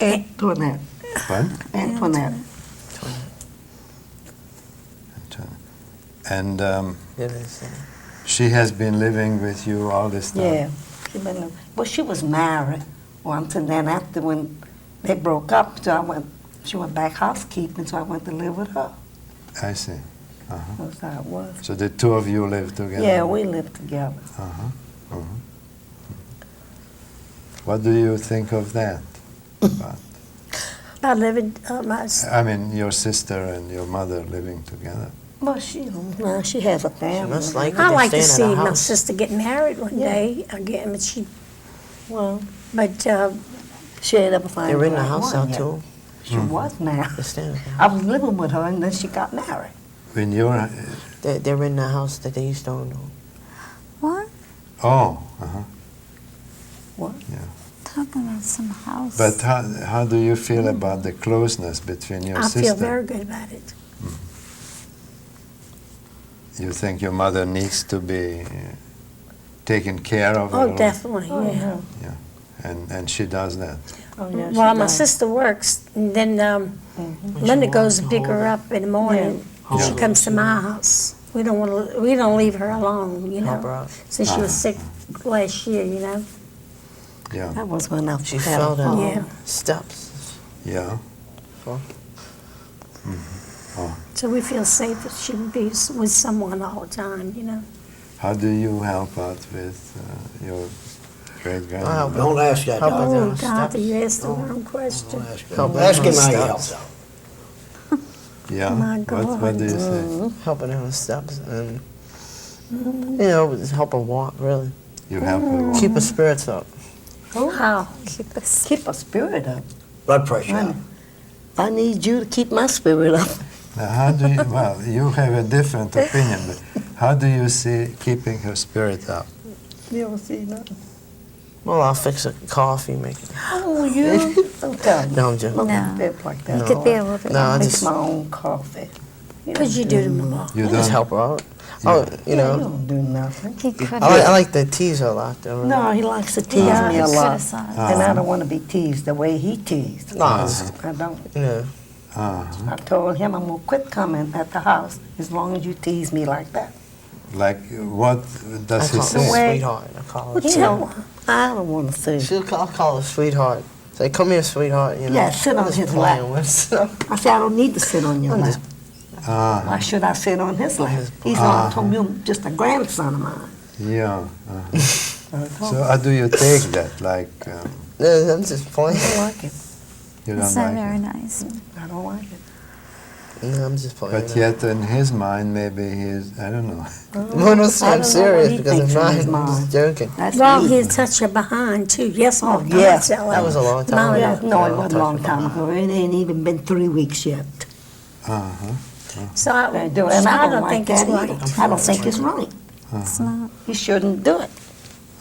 Antoinette. What? Antoinette. And It is. she has been living with you all this time? Yeah. Well, she was married once, and then after when they broke up, so she went back housekeeping, so I went to live with her. I see. That's how it was. So the two of you live together? Yeah, we lived together. What do you think of that? About, I live in, I mean, your sister and your mother living together? Well, she has a family. must like I They're like to staying at see a my house. sister get married one Yeah. day again, but she, Well, but she ain't ever found They're in the right house one now, yet. too. She was married. They're staying. I was living with her, and then she got married. When you're... They're in the house that they used to own. What? Oh, Talking about some house. but how do you feel about the closeness between your I sister? feel very good about it. You think your mother needs to be taken care of? a Oh, little? definitely, yeah. And she does that? Oh, yeah, she Well, my does. sister works, and then Linda goes to pick her up in the morning, and she Yeah. comes to my house. We don't leave her alone, you Help her know, out. since she was sick last year, you know. Yeah, That was when I She had fell a down fall. Yeah. steps. yeah. So we feel safe that she would be with someone all the time, you know. How do you help out with your great-grandmother. Don't ask that. Help her Don't down Oh, the God, steps. you asked the wrong question. ask that. Help her Ask him down how the he helps steps. out. Yeah? My What do you say? Helping her on the steps and, you know, just help her walk, really. You help her walk. Keep her spirits up. How? Keep a spirit up. Blood pressure. Honey, I need you to keep my spirit up. Now, how do you, well, you have a different opinion, but how do you see keeping her spirit up? You don't see nothing. Well, I'll fix a coffee, make it. Oh, you? Don't tell me. No, I'm joking. Don't No. live like You that. could be able to. No, I Make just, my own coffee. Could you do them tomorrow? You I just don't, help her out. Oh, you You know, don't do nothing. He could I like to tease her a lot, though. Really. No, he likes to tease Yeah, me a lot. criticize. And I don't want to be teased the way he teased. No, I just, I don't. yeah. I told him I'm going to quit coming at the house as long as you tease me like that. like, what I does he call her say? sweetheart. I call her. You know, I don't want to say. I'll call her sweetheart. Say, come here, sweetheart. You know. Yeah, sit on Just his playing lap. with stuff. I said, I don't need to sit on your I'm lap. just- Why should I sit on his lap? He's told me I'm just a grandson of mine. Yeah. I So how do you take that? Like, Yeah, I'm just playing. don't like it. you It's don't so like very it? nice. I don't like it. No, I'm just playing. But yet in his mind, maybe he's, I don't know. No, no, I I'm don't know what serious he because if thinks in not, his I'm mind. just joking. That's Well, me. he'll touch your behind too. Yes, Oh, Mom. yeah. That was a long time No, ago. Yeah, no, it Yeah, wasn't a long time ago. It ain't even been 3 weeks yet. Uh-huh. So They do it, and I don't like think that it's right. either. I don't think it's right. It's not. He shouldn't do it.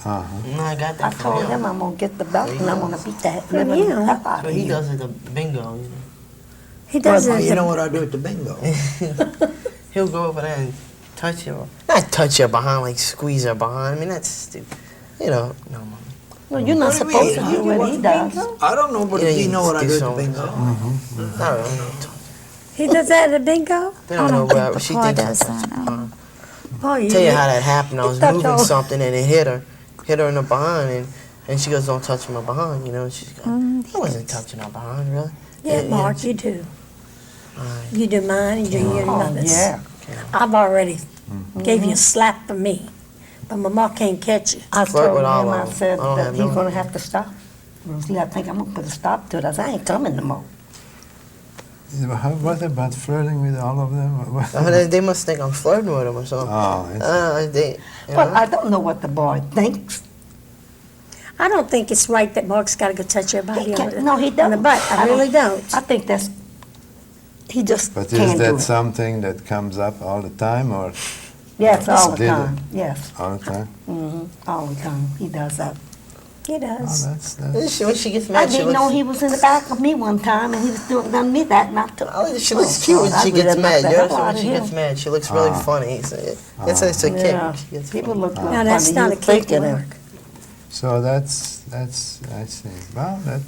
Uh-huh. No, I got I that from told him. him I'm gonna get the belt and I'm gonna beat that From living you? hell out But of he you. does it the bingo. You know. He does Well, it. you know what I do at the bingo? He'll go over there and touch your, not touch your behind, like squeeze your behind. I mean, that's stupid. You know, no, Mama. No, you're not What do you supposed to mean? do what he does. I don't know, but Yeah, you you know what I do do at the something. bingo? Not really. He does that at the bingo? They I don't know don't think where the she car thinks. does that. I don't know. Oh, you Tell you how that happened. I was thought moving y'all- something and it hit her in the behind, and she goes, "Don't touch my behind," you know. And she's going, I wasn't touching her behind, really. Yeah, Mark, you do. Alright. You do mine, you do your Oh, mother's. yeah. I've already gave you a slap for me, but Mama can't catch you. I Flirt told with him, all I of them. said I don't that have he's no- gonna have to stop. Rosie, I think I'm gonna put a stop to it. I said, I ain't coming no more. What about flirting with all of them? What- They must think I'm flirting with him or something. Oh, it's, They, you Well, know? I don't know what the boy thinks. I don't think it's right that Mark's gotta go touch everybody He on can't- the, no, he on the don't. butt. I really don't. I think that's, he just but can't is do that it. something that comes up all the time or Yes, all the Did it? time, yes, all the time? all the time. He does that. He Oh, does. When she gets I mad, she didn't know looks, he was in the back of me one time and he was done me that not to. oh, she looks cute when I she really gets knocked mad. the You hell understand? out When of she him. gets mad, she looks really funny. It's a kick. Yeah, when she gets people funny. look like Now, that's funny. not You a kick, think it is. Mark. So that's I see. Well, that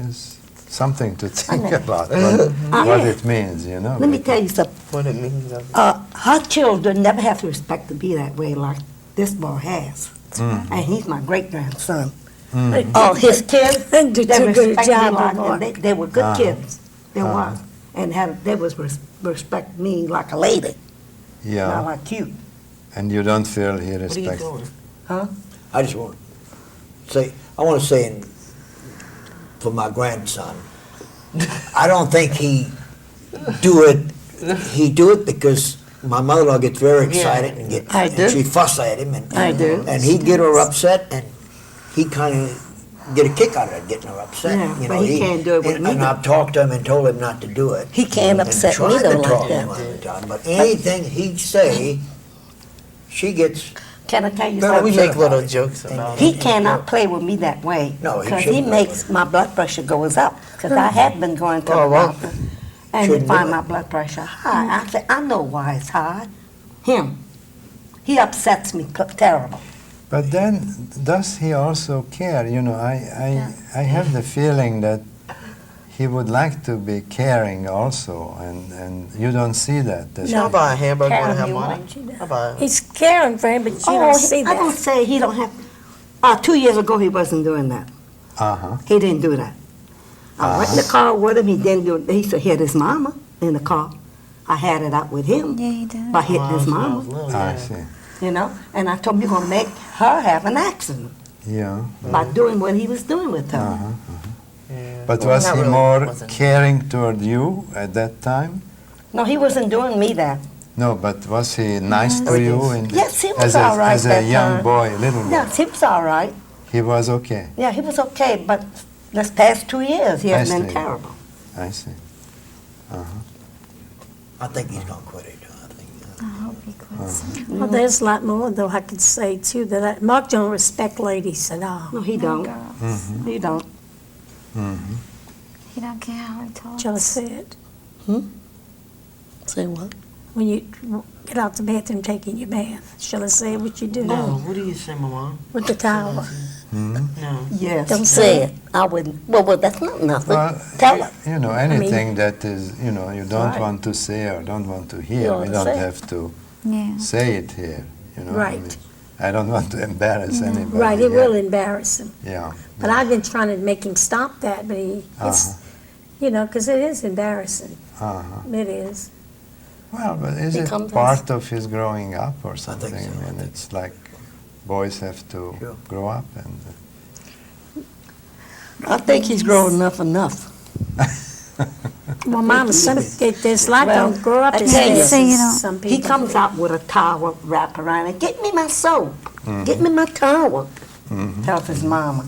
is something to think about what it means, Let me tell you something. What it means. Her children never have to expect to be that way like this boy has. And he's my great-grandson. Oh, his kids, They do they too good a respect me job, like, Mark. and they were good kids. They was. And they was respect me like a lady, not Yeah, like you. and you don't feel he What are you respects. doing? I just want to say, for my grandson, I don't think he do it because my mother-in-law gets very excited and I do. and she fuss at him and I do. and he'd get her upset and he kind of get a kick out of it, getting her upset. Yeah, but he can't do it with and, me, And though. I've talked to him and told him not to do it. He can't And upset me tried to though talk like him that. out of the time, but anything he'd say, she gets. Can I tell you No, something? we make little jokes about it. He cannot play with me that way. No, he Because he shouldn't. makes my blood pressure goes up. Because I have been going to Oh, the well. doctor. And they Shouldn't find do it. my blood pressure high. I said, I know why it's high. Him. He upsets me terrible. But then, does he also care? I have the feeling that he would like to be caring also, and you don't see that. does I'll he? buy a hamburger when I Karen, have you money. want? I'll buy He's caring for him, but you don't see I don't that. say he don't have. 2 years ago, he wasn't doing that. Uh-huh. He didn't do that. I went in the car with him. He didn't do it. He used to hit his mama in the car. I had it out with him Yeah, he did. by hitting his mama. I see. You know, and I told him, you're going to make her have an accident. Yeah. by doing what he was doing with her. Yeah. But Well, was not he really, more wasn't. caring toward you at that time? No, he wasn't doing me that. No, but was he nice to you? Yes, he was as a, all right as a that young time. boy, little boy? Yes, he was all right. He was okay. Yeah, he was okay, but this past 2 years, he has I been see. terrible. I see. I think he's gonna quit it. I think. I hope he quits. Well, there's a lot more, though, I could say, too, Mark don't respect ladies at all. No, he No don't. girls. He don't. He don't care how he talks. Shall I say it? Say what? When you get out the bathroom taking your bath, shall I say what you do No, what do you say, Mama? with the towel? No. Yes. Don't say say it. I wouldn't. Well, that's not nothing. Well, Tell her. you know, anything that is, you know, you don't Right. want to say or don't want to You hear, we don't don't say it. have to Yeah. say it here. You know, Right. I don't want to embarrass anybody. Right, it here. will embarrass him. Yeah. But I've been trying to make him stop that, but it's, you know, because it is embarrassing. Uh-huh. It is. Well, but is He it comes part of his growing up or something? so, I mean, think it's like boys have to Sure. grow up and. I think he's grown up enough. Well, Mama, there's a lot Well, don't grow up I as tell you, fast see, you know, as some people. He comes out with a towel wrapped around it. Get me my soap. Get me my towel. Tells his mama.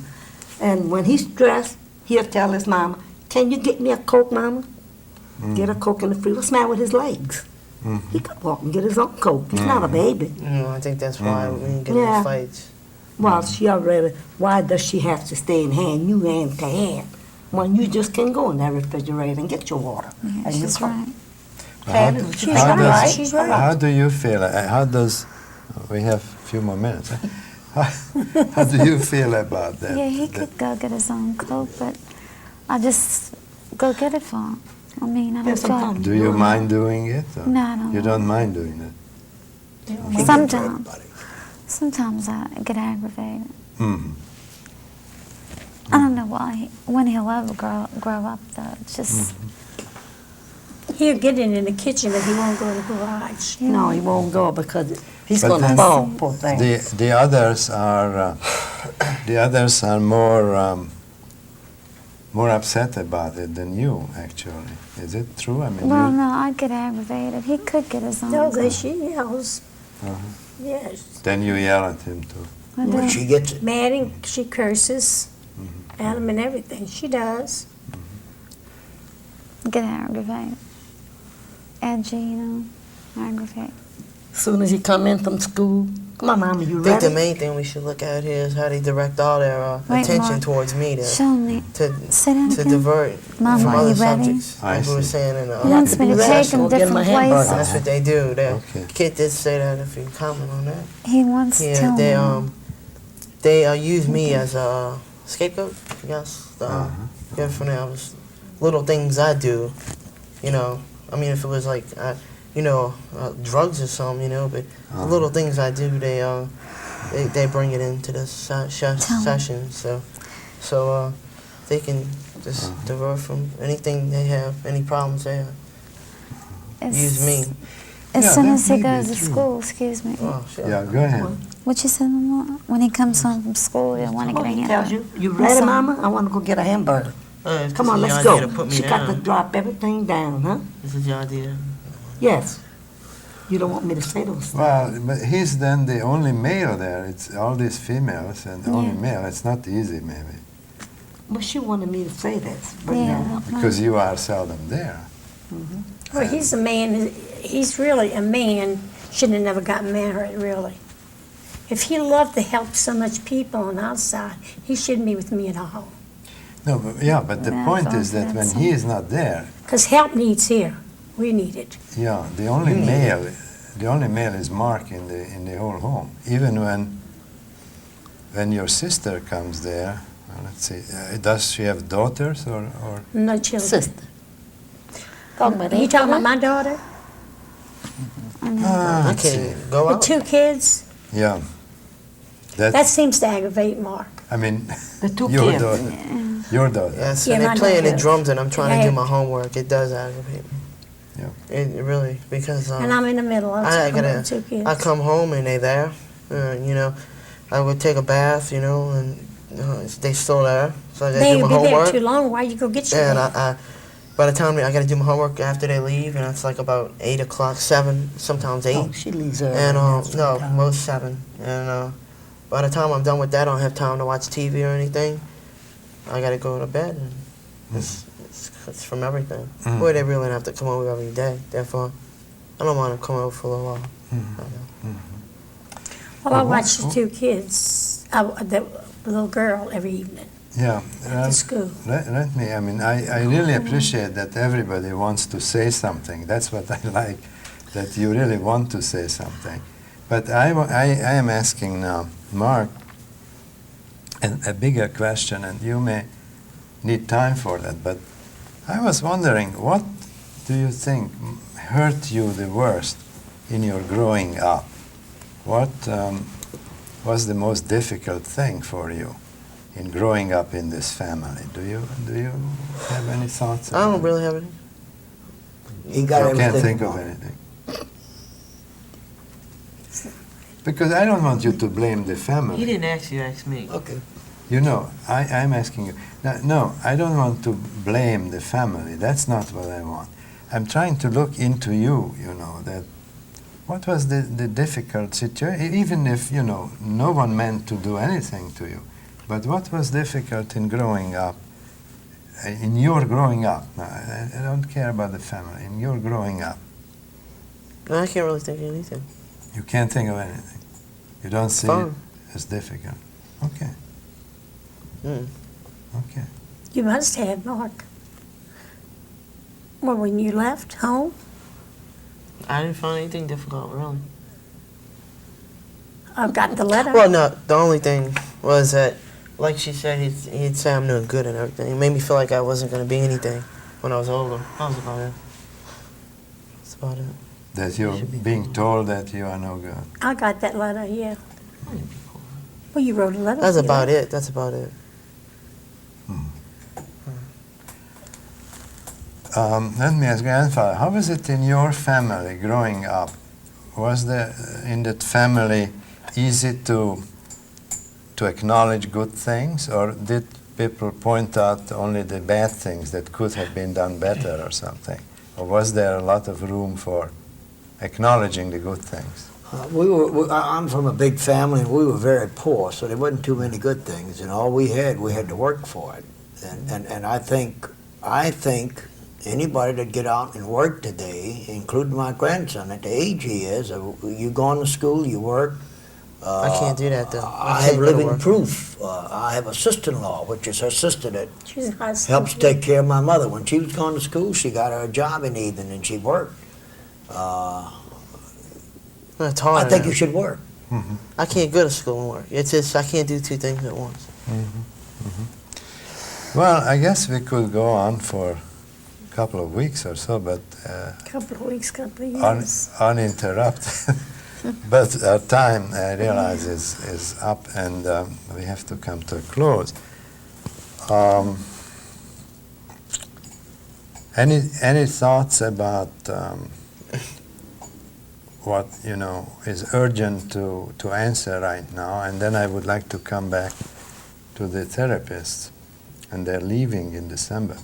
And when he's stressed, he'll tell his mama, "Can you get me a Coke, Mama?" Get a Coke in the freezer. What's the matter with his legs? He could walk and get his own Coke. He's not a baby. I think that's why we get Yeah. in fights. Well, she already, why does she have to stay in you hand to hand? When you just can go in that refrigerator and get your water. Yeah, and your she's Coke. right. Hand it- She's How right. does- She's right. How do you feel? How does? We have a few more minutes. How do you feel about that? Yeah, he could go get his own Coke, but I just go get it for him. I mean, I don't Yes, feel sometimes. Do you mind doing it? Or No, I don't You don't mind doing it? Sometimes. Sometimes I get aggravated. Mhm. I don't know why. When he'll ever grow up, though, it's just He'll get it in the kitchen, but he won't go in the garage. No, he won't go because he's But going to then- fall, poor thing. The others are more upset about it than you. Actually, is it true? I mean, well, you, no, I get aggravated. He could get his own. No, Coke. she yells. Yes. then you yell at him too. I When do. she gets it, Mad and she curses at him and everything. She does. Get aggravated. Edgy, you know, aggravated. As soon as he come in from school, come on, Mama, you I think the ready? main thing we should look at here is how they direct all their Wait, attention Mark. towards me Show me. to Sit down to again. divert Mom, from are other you ready? subjects. I Like we were see. saying in the He wants me to Be take him rational, get my different hamburger. places. That's what they do. The Okay. kid did say that if you comment on that. He wants Yeah, to. they use me as a scapegoat. Yes, yeah. From there, was little things I do. You know, I mean, if it was like drugs or something, but the little things I do, they bring it into the session. So they can just divert from anything they have, any problems they have. Use me. As Yeah, soon that as he may be goes to true. school, excuse me. Oh, shit. Yeah, go ahead. What you said, Mama? When he comes home from school, he'll want to Oh, get a he hamburger. tells you, you ready, son. Mama? I want to go get a hamburger. It's Come on, your let's idea go. to put me She got to down. drop everything down, huh? This is your idea. Yes. You don't want me to say those things. Well, but he's then the only male there. It's all these females and the only Yeah. male. It's not easy, maybe, Well, she wanted me to say this, but Yeah. no. because you are seldom there. Well, he's a man. He's really a man. Should have never got married, really. If he loved to help so much people on outside, he shouldn't be with me at all. No, but, yeah, but the Yeah, point I is that thought when so. he is not there, Because help needs here. We need it. yeah, the only male is Mark in the whole home. Even when your sister comes there, let's see, does she have daughters or? No children. Sister. Talking about You talking about my daughter? Ah, I let's see. can't go The out. 2 kids? Yeah. That seems to aggravate Mark. I mean, The 2 your kids. daughter. Your daughter. Yes, Yeah, when my they're playing the daughter. drums and I'm trying to do Yeah. my homework, it does aggravate me. Yeah. It really, because And I'm in the middle. I I'm gotta, with 2 kids. I come home and they there, I would take a bath, and they still there. So I got to They do my be there homework. too long. Why you go get your And bath? by the time I got to do my homework after they leave, and it's like about 8 o'clock, 7, sometimes 8. Oh, she leaves early. And now no, sometimes. most 7. And by the time I'm done with that, I don't have time to watch TV or anything. I got to go to bed. And it's from everything. Boy, they really have to come over every day. Therefore, I don't want to come over for a little while. Well, I watch the 2 kids, the little girl every evening Yeah. after school. Let me, I really appreciate that everybody wants to say something. That's what I like, that you really want to say something. But I am asking now, Mark, a bigger question, and you may need time for that, but I was wondering, what do you think hurt you the worst in your growing up? What was the most difficult thing for you in growing up in this family? Do you have any thoughts? I don't really have any. He got I everything. can't think of wrong. anything. Because I don't want you to blame the family. He didn't ask you, ask me. Okay. I'm asking you. No, I don't want to blame the family. That's not what I want. I'm trying to look into you, that what was the difficult situation, even if, no one meant to do anything to you, but what was difficult in growing up, in your growing up? Now, I don't care about the family, in your growing up. No, I can't really think of anything. You can't think of anything. You don't see it as difficult. Okay. Okay. You must have, Mark. Well, when you left home, I didn't find anything difficult, really. I've got the letter. Well, no, the only thing was that, like she said, he'd say I'm doing good and everything. It made me feel like I wasn't going to be anything when I was older. That was about it. That's about it. That you're being told that you are no good. I got that letter, yeah. Well, you wrote a letter. That's to about them. it. That's about it. Let me ask grandfather, how was it in your family growing up? Was there in that family easy to acknowledge good things, or did people point out only the bad things that could have been done better or something? Or was there a lot of room for acknowledging the good things? I'm from a big family, and we were very poor, so there wasn't too many good things. And all we had to work for it. And I think anybody that get out and work today, including my grandson, at the age he is, you go on to school, you work. I can't do that, though. I have living proof. I have a sister-in-law, which is her sister that She's a high school helps take care of my mother. When she was going to school, she got her a job in the evening, and she worked. It's hard. I think you should work. I can't go to school and work. It's just I can't do 2 things at once. Well, I guess we could go on for a couple of weeks or so, but couple of weeks, couple of years. uninterrupted. But our time, I realize, is up, and we have to come to a close. Any thoughts about what is urgent to answer right now? And then I would like to come back to the therapists, and they're leaving in December.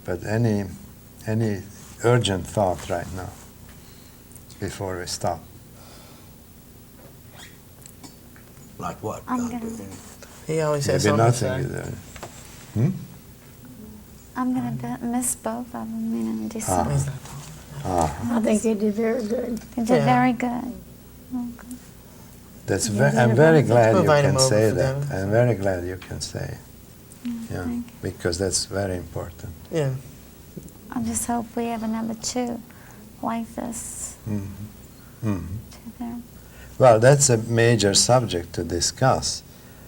But any urgent thought right now before we stop? Like what? I'm gonna- He always says Maybe something. nothing. To say. I'm going to miss both of them in December. I think they did very good. They did Yeah. very good. Okay. That's Yeah, I'm very glad you Invite can him over say for that. dinner. I'm very glad you can say it. Yeah, Thank you. because that's very important. Yeah. I just hope we have another 2 like this. To them. Well, that's a major subject to discuss,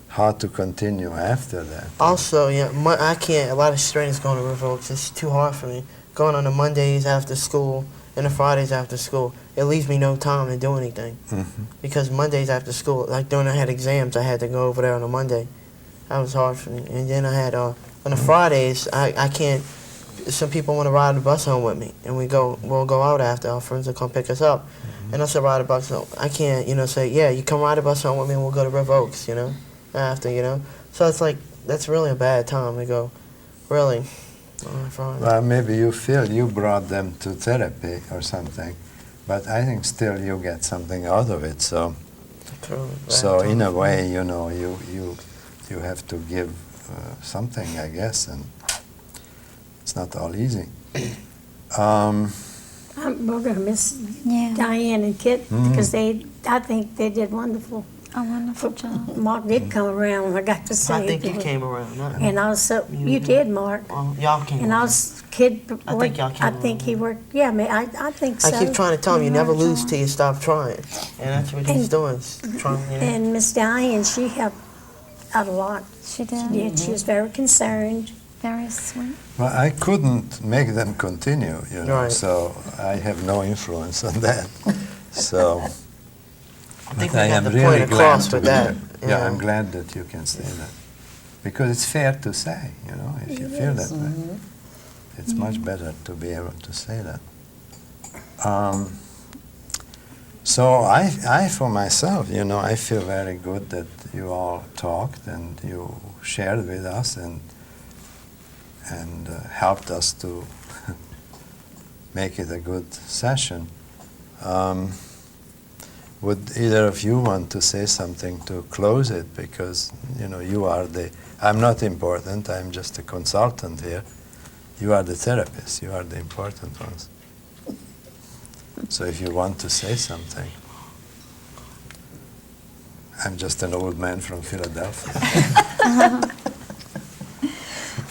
how to continue after that. Also, yeah, I can't. A lot of strangers going to River Oaks. It's too hard for me. Going on the Mondays after school and the Fridays after school, it leaves me no time to do anything. Because Mondays after school, like when I had exams, I had to go over there on a Monday. That was hard for me. And then I had on the Fridays, I can't. Some people want to ride the bus home with me, and we'll go out after. Our friends will come pick us up, and us to ride a bus home. I can't, say, yeah, you come ride a bus home with me and we'll go to River Oaks, after. So it's like, that's really a bad time to go, really. Well, maybe you feel you brought them to therapy or something, but I think still you get something out of it. So, in a way, you have to give something, I guess, and it's not all easy. We're going to miss Yeah. Diane and Kit because I think they did wonderful. A wonderful job. Mark did come around, I got to say. I think you came around. And also, you did, Mark. Well, y'all came And around. also, Kid, I think y'all came I think he around. worked, yeah, I think so. I keep trying to tell him, you never worked lose on. till you stop trying. And that's what he's doing, is trying, And Miss Diane, she helped out a lot. She did. Yeah, she was very concerned. Very sweet. Well, I couldn't make them continue, Right. so I have no influence on that. So, I think but I we got am the really point glad across to with be that. there. Yeah, I'm glad that you can say that. Because it's fair to say, if you feel that way. It's much better to be able to say that. So I for myself, I feel very good that you all talked and you shared with us and helped us to make it a good session. Would either of you want to say something to close it? Because, you are I'm not important, I'm just a consultant here. You are the therapist, you are the important ones. So if you want to say something. I'm just an old man from Philadelphia.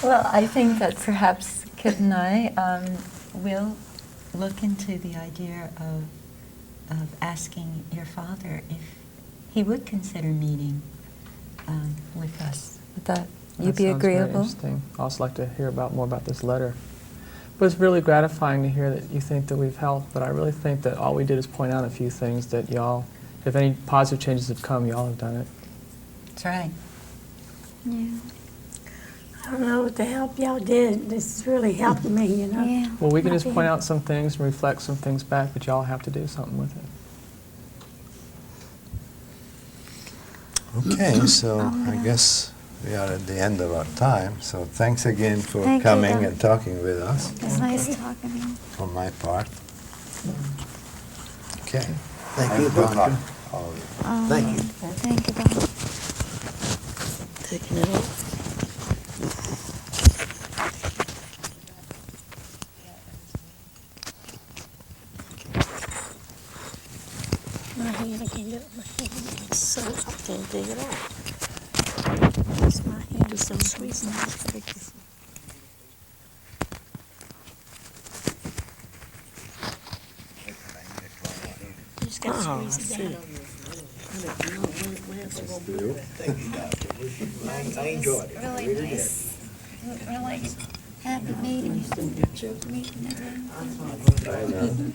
Well, I think that perhaps Kit and I will look into the idea of asking your father if he would consider meeting with us. Would that you be sounds very agreeable? interesting. I'd also like to hear more about this letter. But it's really gratifying to hear that you think that we've helped, but I really think that all we did is point out a few things that y'all, if any positive changes have come, y'all have done it. That's right. Yeah. I don't know what the help y'all did. This really helped me, Yeah. Well, we can just Maybe. point out some things and reflect some things back, but y'all have to do something with it. Okay, so I guess we are at the end of our time. So thanks again for Thank you, coming Doc. and talking with us It's nice talking to you. on my part. Okay. Thank And you, good luck, Doctor. all of you. Thank you. Thank you, Doc. Taking it off. My hand, I can't do it. My hand is so, I can't take it off. My hand is so sweet. You just gotta squeeze it down. Thank you, Doctor. I enjoyed it. Really nice. Really happy meeting you. Meeting everyone.